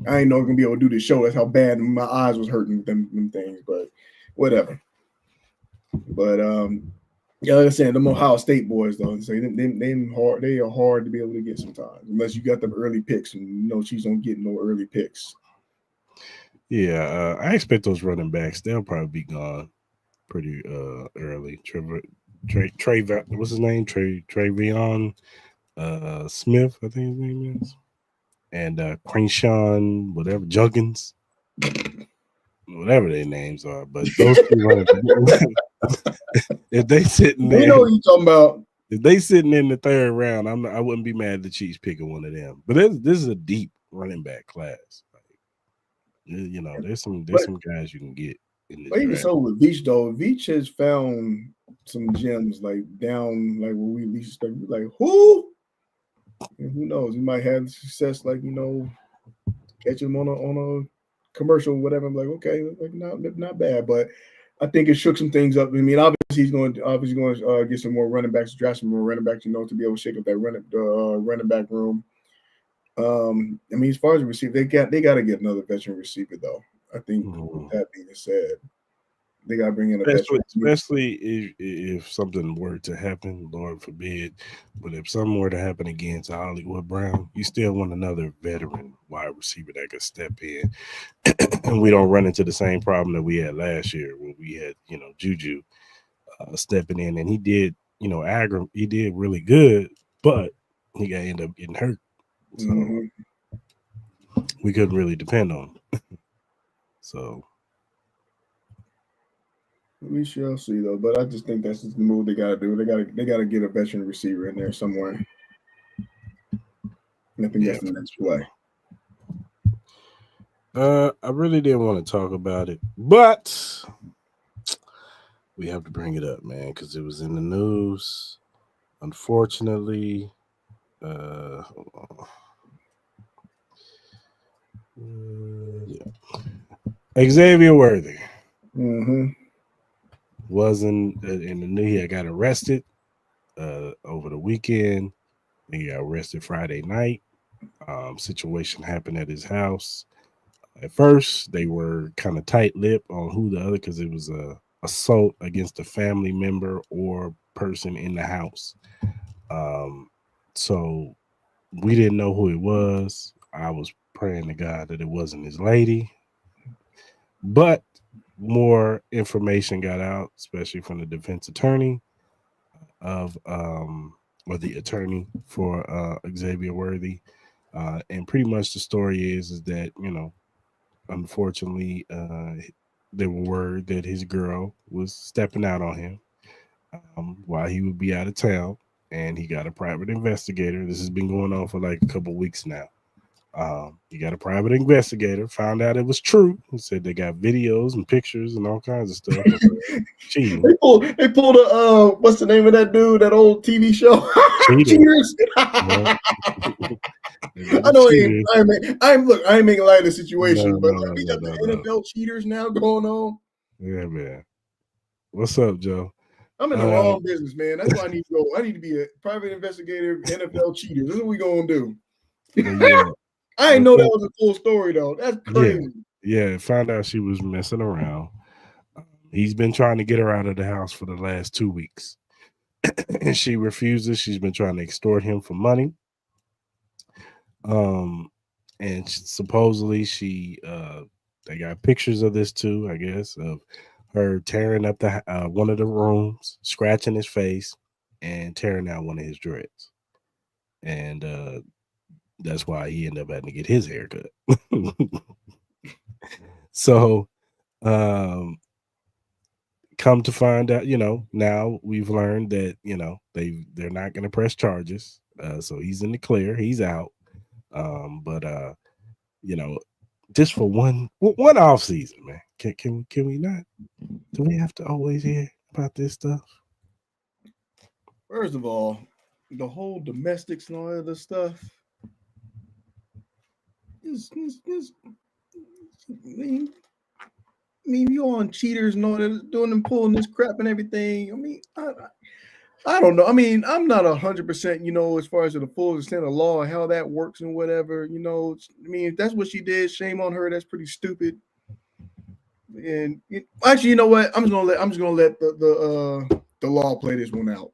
I ain't know I'm gonna be able to do this show. That's how bad my eyes was hurting with them things. But whatever. But yeah, like I said, them Ohio State boys though, so they are hard to be able to get sometimes, unless you got them early picks, and you know she's don't get no early picks. Yeah, I expect those running backs. They'll probably be gone pretty early. Trey, what's his name? Travion Smith, I think his name is, and Kristian, whatever Juggins, whatever their names are. But those two running backs, if they sitting there, you know what you're talking about. If they sitting in the third round, I wouldn't be mad at the Chiefs picking one of them. But this is a deep running back class. Like, you know, there's some guys you can get in the even so with Veach though, Veach has found some gems like down like where we least expect. Like who? And who knows? He might have success, like you know, catch him on a commercial, or whatever. I'm like, okay, like not bad, but I think it shook some things up. I mean, obviously he's going to get some more running backs, draft some more running backs, you know, to be able to shake up that running back room. I mean, as far as the receiver, they got to get another veteran receiver though. I think with that being said, they got to bring in a veteran, especially if something were to happen, Lord forbid. But if something were to happen against Hollywood Brown, you still want another veteran wide receiver that could step in, and we don't run into the same problem that we had last year when we had, you know, Juju stepping in, and he did, you know, he did really good, but he got ended up getting hurt, so we couldn't really depend on him. So. We shall see though, but I just think that's just the move they gotta do. They gotta get a veteran receiver in there somewhere. And I think that's the next play. I really didn't want to talk about it, but we have to bring it up, man, because it was in the news. Unfortunately, Xavier Worthy. Wasn't in the new. He got arrested over the weekend. He got arrested Friday night. Situation happened at his house. At first, they were kind of tight-lipped on who the other, because it was a assault against a family member or person in the house. So we didn't know who it was. I was praying to God that it wasn't his lady, but more information got out, especially from the defense attorney or the attorney for Xavier Worthy. And pretty much the story is that, you know, unfortunately, there were word that his girl was stepping out on him while he would be out of town, and he got a private investigator. This has been going on for like a couple weeks now. He got a private investigator, found out it was true. He said they got videos and pictures and all kinds of stuff. Cheating. They pulled a what's the name of that dude? That old TV show? Cheaters. I know I ain't making light of the situation, but we got the NFL cheaters now going on. Yeah, man. What's up, Joe? I'm in the wrong business, man. That's why I need to go. I need to be a private investigator, NFL cheaters. This is what we gonna do. Yeah. I didn't know that was a full story though. That's crazy. Yeah, found out she was messing around. He's been trying to get her out of the house for the last 2 weeks. And she refuses. She's been trying to extort him for money. And supposedly they got pictures of this too, I guess, of her tearing up the one of the rooms, scratching his face, and tearing out one of his dreads. And that's why he ended up having to get his hair cut. So, come to find out, you know, now we've learned that, you know, they're not going to press charges. So he's in the clear. He's out. But just for one off season, man. Can we not? Do we have to always hear about this stuff? First of all, the whole domestics and all that other stuff is I mean, you on cheaters and all that, doing and pulling this crap and everything. I mean, I don't know. I mean, I'm not 100%, as far as the full extent of law and how that works and whatever. I mean, if that's what she did, shame on her. That's pretty stupid. And actually, you know what? I'm just gonna let the law play this one out.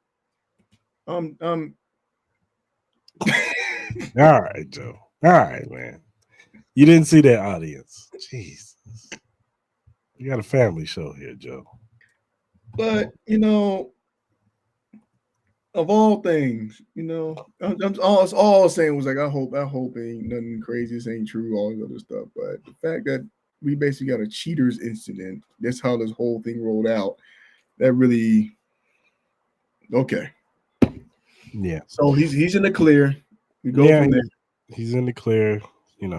All right, Joe. All right, man. You didn't see that audience. Jesus. You got a family show here, Joe. But of all things, all I'm saying was like, I hope ain't nothing crazy. This ain't true. All this other stuff, but the fact that we basically got a cheaters incident. That's how this whole thing rolled out. That really okay. Yeah. So he's in the clear. We go from there. He's in the clear. They. I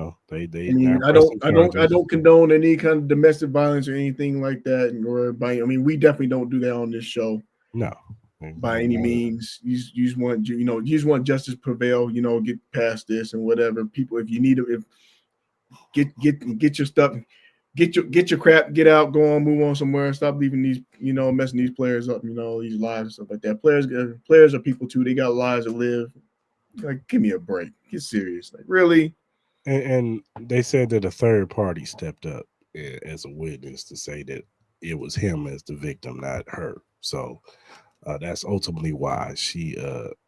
mean, I don't condone any kind of domestic violence or anything like that. I mean, we definitely don't do that on this show. No, by any means. You just want justice prevail. Get past this and whatever. People, if you need to, get your stuff, get your crap, get out, go on, move on somewhere. Stop leaving these, messing these players up. These lives and stuff like that. Players are people too. They got lives to live. Like, give me a break. Get serious. Like, really. And they said that a third party stepped up as a witness to say that it was him as the victim, not her. So that's ultimately why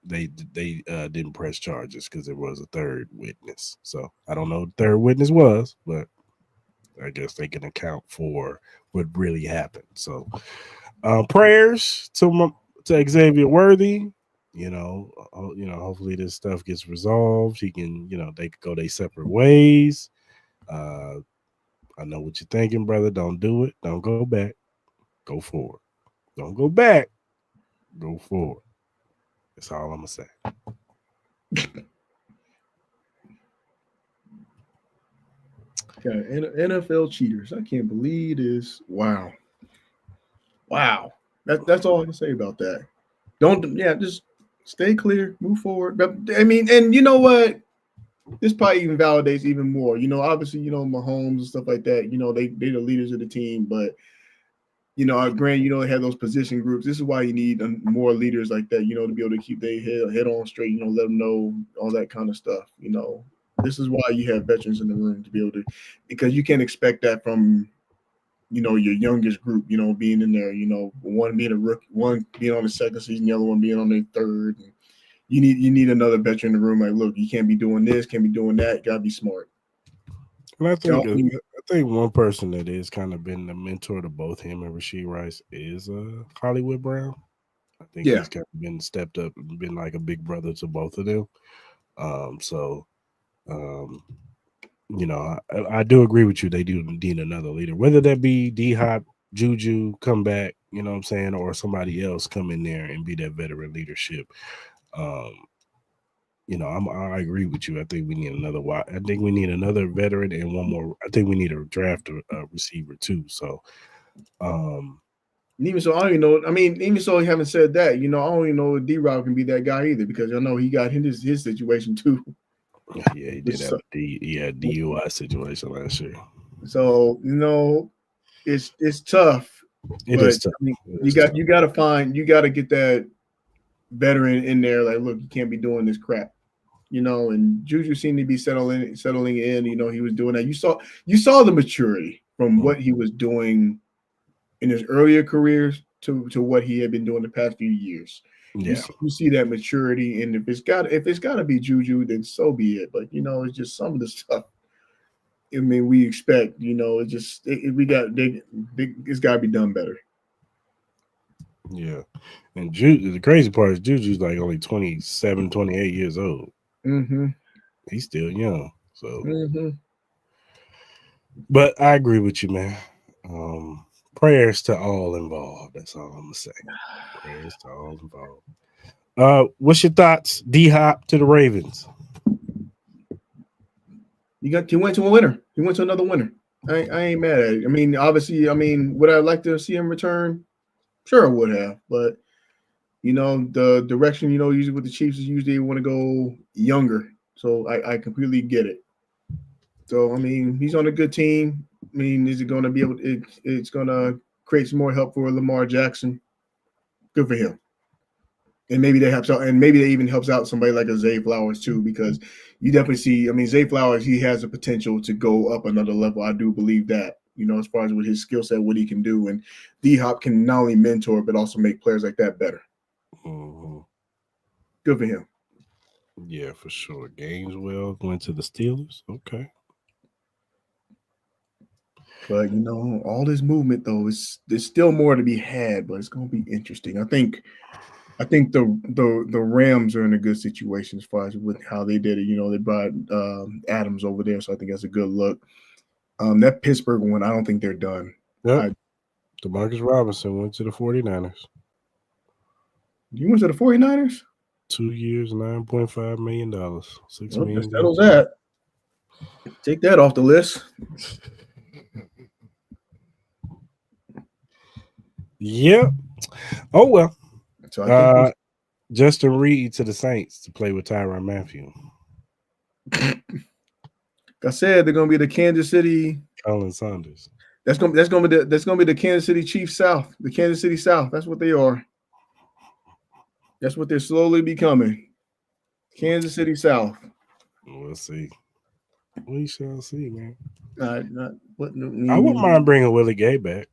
they didn't press charges, because there was a third witness. So I don't know what the third witness was, but I guess they can account for what really happened. So prayers to Xavier Worthy. Hopefully this stuff gets resolved. He can, they could go their separate ways. I know what you're thinking, brother. Don't do it. Don't go back. Go forward. Don't go back. Go forward. That's all I'm gonna say. NFL cheaters. I can't believe this. Wow. That's all I can say about that. Just stay clear, move forward. But, I mean, and you know what? This probably even validates even more. Obviously, Mahomes and stuff like that. They're the leaders of the team, but granted, they have those position groups. This is why you need more leaders like that. To be able to keep their head on straight. Let them know all that kind of stuff. This is why you have veterans in the room to be able to, because you can't expect that from your youngest group, being in there, one being a rookie, one being on the second season, the other one being on their third. And you need another veteran in the room. Like, look, you can't be doing this, can't be doing that. You gotta be smart. And I think one person that has kind of been the mentor to both him and Rashee Rice is Hollywood Brown. I think he's kind of been stepped up and been like a big brother to both of them. I do agree with you. They do need another leader, whether that be D-Hop, Juju come back, you know what I'm saying, or somebody else come in there and be that veteran leadership. I agree with you. I think we need another. I think we need another veteran and one more. I think we need to draft a receiver too. So, even so, I don't even know. I mean, even so, having said that, I don't even know if D-Rob can be that guy either, because I know he got his situation too. Yeah, he did have a DUI situation last year. So it's tough. It is tough. I mean, you got to get that veteran in there. Like, look, you can't be doing this crap. And Juju seemed to be settling in. He was doing that. You saw the maturity from what he was doing in his earlier careers to what he had been doing the past few years. Yeah, you see that maturity, and if it's got to be Juju, then so be it. But it's just some of the stuff. I mean, we expect. It's got to be done better. Yeah, and the crazy part is Juju's like only 27, 28 years old. Mm-hmm. He's still young, so. Mm-hmm. But I agree with you, man. Prayers to all involved. That's all I'm gonna say. Prayers to all involved. What's your thoughts, D-Hop, to the Ravens? He went to a winner. He went to another winner. I ain't mad at it. I mean, obviously, would I like to see him return? Sure, I would have. But the direction, usually with the Chiefs is usually they want to go younger. So I completely get it. So he's on a good team. Is it going to be able? It's going to create some more help for Lamar Jackson. Good for him. And maybe that helps out, and maybe that even helps out somebody like a Zay Flowers too, because you definitely see. Zay Flowers, he has the potential to go up another level. I do believe that. As far as with his skill set, what he can do, and D-Hop can not only mentor but also make players like that better. Mm-hmm. Good for him. Yeah, for sure. Gainesville went to the Steelers. Okay. But all this movement though there's still more to be had, but it's going to be interesting. I think the Rams are in a good situation as far as with how they did it. They brought Adams over there, so I think that's a good look. That Pittsburgh one, I don't think they're done. Yep. DeMarcus Robinson went to the 49ers. You went to the 49ers? 2 years, $9.5 million. $6 million. That settles that. Take that off the list. Yep. Oh, well. So I think Justin Reed to the Saints to play with Tyrann Mathieu. I said they're gonna be the Kansas City Colin Saunders. That's gonna be the Kansas City Chiefs South, the Kansas City South. That's what they are. That's what they're slowly becoming. Kansas City South. We'll see. We shall see, man. I wouldn't mind bringing Willie Gay back.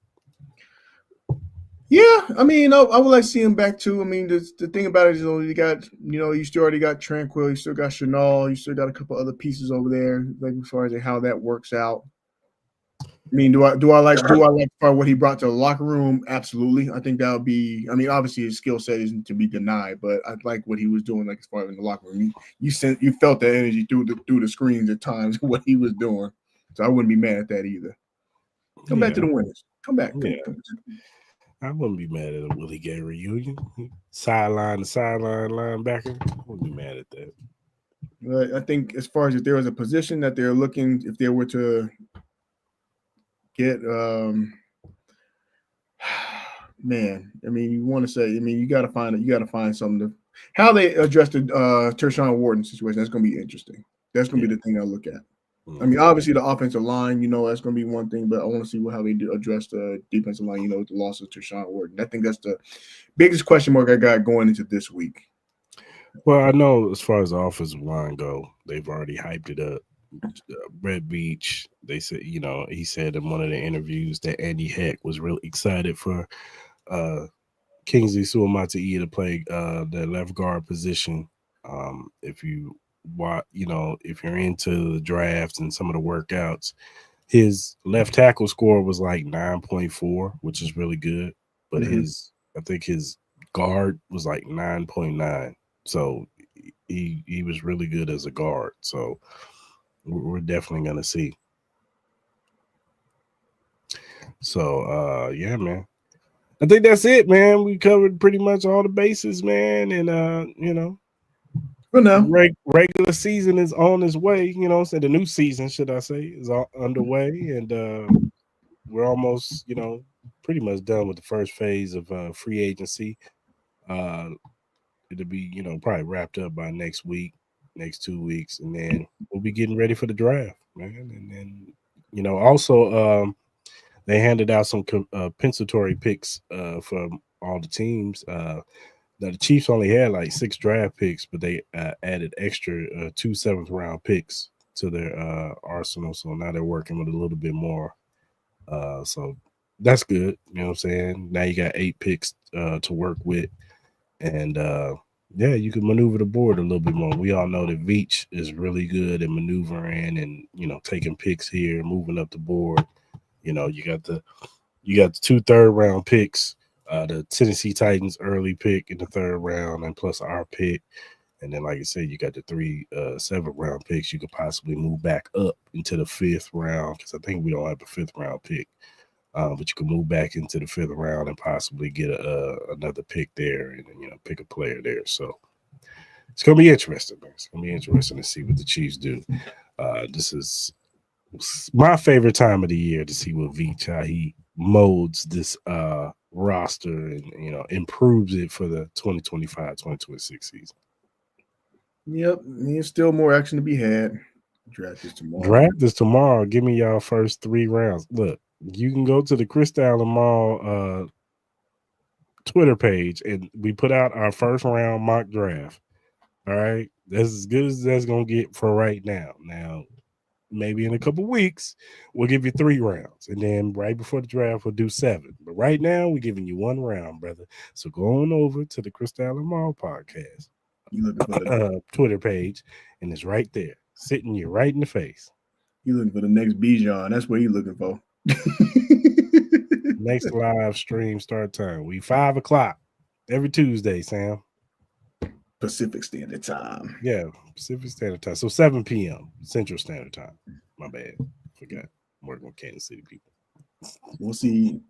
Yeah, I would like to see him back too. The thing about it is, you got, you still already got Tranquil, you still got Chenal, you still got a couple other pieces over there. Like as far as how that works out. Do I like what he brought to the locker room? Absolutely. I think that would be. Obviously his skill set isn't to be denied, but I like what he was doing. Like as far as in the locker room, you felt that energy through the screens at times. What he was doing, so I wouldn't be mad at that either. Come back to the winners. Come back. Come back. I wouldn't be mad at a Willie Gay reunion. Sideline to sideline linebacker. I wouldn't be mad at that. But I think as far as if there was a position that they're looking, if they were to get, man, you want to say, you got to find something to how they address the Tershawn Wharton situation. That's going to be interesting. That's going to be the thing I look at. Obviously the offensive line, that's going to be one thing, but I want to see how they do address the defensive line, with the loss of Tershawn Wharton. I think that's the biggest question mark I got going into this week. Well, I know as far as the offensive line go, they've already hyped it up. Brett Beach, they said, he said in one of the interviews that Andy Heck was really excited for Kingsley Suamataia to play the left guard position. If you're into the draft and some of the workouts, his left tackle score was like 9.4, which is really good. But I think his guard was like 9.9. So he was really good as a guard. So we're definitely going to see. So, yeah, man. I think that's it, man. We covered pretty much all the bases, man. And, for now, regular season is on its way. The new season, should I say, is underway. And we're almost, pretty much done with the first phase of free agency. It'll be, probably wrapped up by next 2 weeks. And then we'll be getting ready for the draft, man. And then, also they handed out some compensatory picks for all the teams. Now, the Chiefs only had like 6 draft picks, but they added extra 2 7th-round picks to their arsenal. So now they're working with a little bit more. So that's good. You know what I'm saying? Now you got 8 picks to work with. And, yeah, you can maneuver the board a little bit more. We all know that Veach is really good at maneuvering and, taking picks here, moving up the board. You got the 2 3rd-round picks. The Tennessee Titans early pick in the 3rd round and plus our pick. And then, like I said, you got the 3 7th-round picks. You could possibly move back up into the 5th round because I think we don't have a 5th-round pick. But you can move back into the 5th round and possibly get another pick there and, pick a player there. So It's gonna be interesting, man. It's gonna be interesting to see what the Chiefs do. This is my favorite time of the year to see what how he molds this roster and improves it for the 2025-2026 season. Yep, there's still more action to be had. Draft is tomorrow. Give me y'all first 3 rounds. Look, you can go to the Kristian Mall Twitter page, and we put out our first round mock draft. All right, that's as good as that's gonna get for right now. Now, maybe in a couple weeks, we'll give you 3 rounds, and then right before the draft, we'll do 7. But right now, we're giving you 1 round, brother. So go on over to the Kristian Mall Podcast Twitter page, and it's right there, sitting you right in the face. You looking for the next Bijan? That's what you looking for. Next live stream start time. We 5 o'clock every Tuesday, Sam. Pacific Standard Time. Yeah, Pacific Standard Time. So 7 p.m. Central Standard Time. My bad. Forgot. I'm working with Kansas City people. We'll see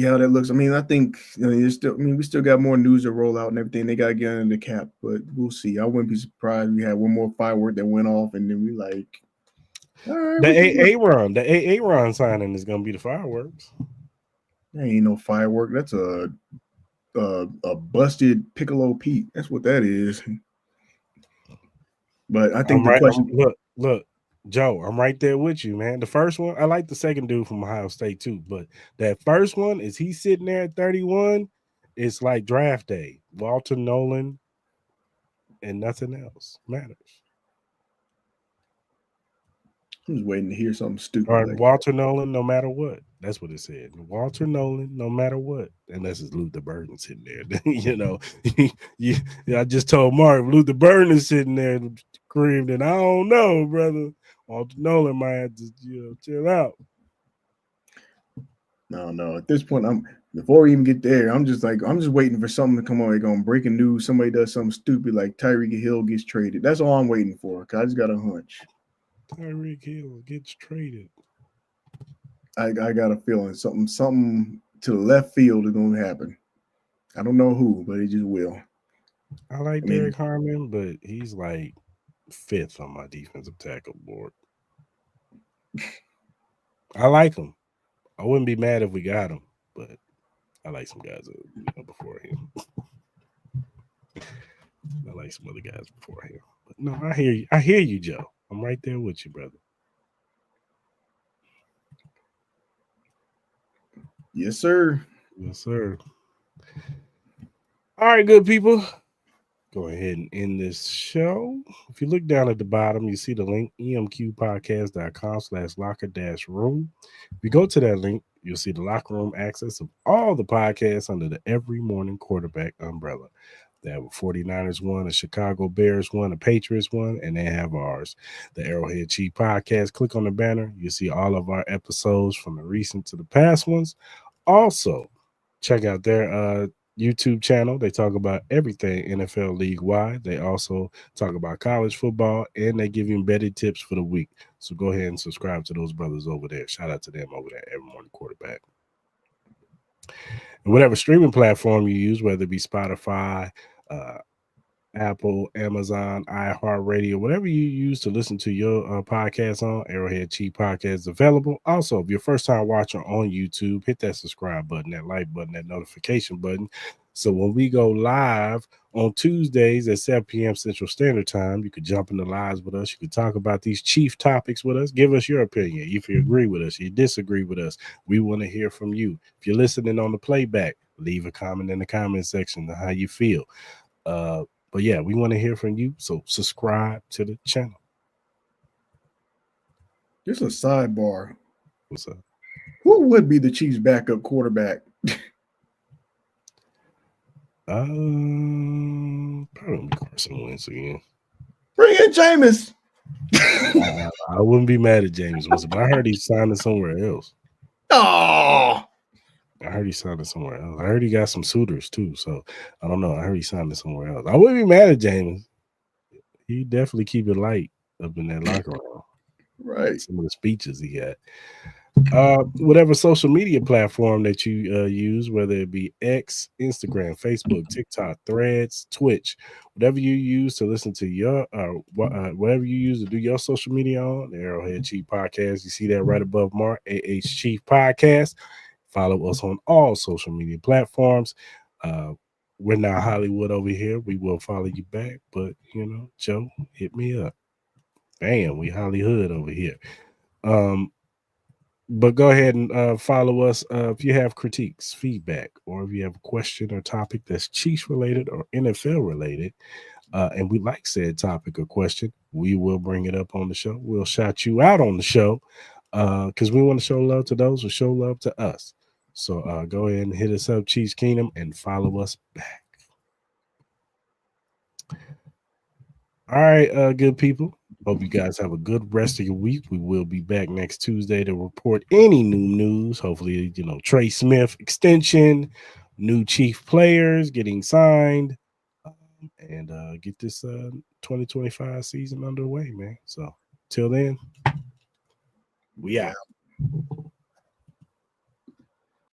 how that looks. I mean, I think we still got more news to roll out and everything. They got to get under the cap, but we'll see. I wouldn't be surprised if we had one more firework that went off, and then we like, all right. The Aaron signing is gonna be the fireworks. That ain't no firework. That's a busted Piccolo Pete. That's what that is. But I think question. Look, Joe, I'm right there with you, man. The first one, I like the second dude from Ohio State too, but that first one is he sitting there at 31. It's like draft day. Walter Nolan, and nothing else matters. I'm just waiting to hear something stupid. Or Walter Nolan, no matter what. That's what it said. Walter Nolan, no matter what. Unless it's Luther Burden sitting there. I just told Mark, Luther Burden is sitting there screamed, and I don't know, brother. Walter Nolan might have to chill out. No. At this point, before we even get there, I'm just waiting for something to come on. They're going breaking news. Somebody does something stupid like Tyreek Hill gets traded. That's all I'm waiting for. Cause I just got a hunch. Tyreek Hill gets traded. I got a feeling something to the left field is going to happen. I don't know who, but it just will. I like Derek Harmon, but he's like 5th on my defensive tackle board. I like him. I wouldn't be mad if we got him, but I like some guys before him. I like some other guys before him. But no, I hear you. I hear you, Joe. I'm right there with you, brother. Yes, sir. Yes, sir. All right, good people. Go ahead and end this show. If you look down at the bottom, you see the link, emqpodcast.com/locker-room. If you go to that link, you'll see the locker room access of all the podcasts under the Every Morning Quarterback umbrella. They have a 49ers one, a Chicago Bears one, a Patriots one, and they have ours, the Arrowhead Chief Podcast. Click on the banner. You'll see all of our episodes from the recent to the past ones. Also, check out their YouTube channel. They talk about everything NFL league-wide. They also talk about college football, and they give you embedded tips for the week. So go ahead and subscribe to those brothers over there. Shout out to them over there, Every Morning Quarterback. And whatever streaming platform you use, whether it be Spotify, Apple, Amazon, iHeartRadio, whatever you use to listen to your podcast on, Arrowhead Chief Podcast is available. Also, if you're a first-time watcher on YouTube, hit that subscribe button, that like button, that notification button. So when we go live on Tuesdays at 7 p.m. Central Standard Time, you could jump in the lives with us. You could talk about these chief topics with us. Give us your opinion. If you agree with us, you disagree with us, we want to hear from you. If you're listening on the playback, leave a comment in the comment section on how you feel. But yeah, we want to hear from you. So subscribe to the channel. Just a sidebar. What's up? Who would be the Chiefs' backup quarterback? Probably Carson Wentz again. Bring in Jameis. I wouldn't be mad at James Winston, but I heard he's signing somewhere else. Oh, I heard he signed it somewhere else. I heard he got some suitors too, so I don't know. I heard he signed it somewhere else. I wouldn't be mad at James. He definitely keep it light up in that locker room. Right. Some of the speeches he had. Whatever social media platform that you use, whether it be X, Instagram, Facebook, TikTok, Threads, Twitch, whatever you use to listen to your whatever you use to do your social media on, the Arrowhead Chief Podcast. You see that right above Mark, Chief Podcast. Follow us on all social media platforms. We're not Hollywood over here. We will follow you back, but Joe, hit me up. Damn, we Hollywood over here. But go ahead and follow us if you have critiques, feedback, or if you have a question or topic that's Chiefs related or NFL related, and we like said topic or question, we will bring it up on the show. We'll shout you out on the show because we want to show love to those who show love to us. So go ahead and hit us up, Chiefs Kingdom, and follow us back. All right, good people. Hope you guys have a good rest of your week. We will be back next Tuesday to report any new news. Hopefully, Trey Smith extension, new chief players getting signed, and get this 2025 season underway, man. So till then, we out.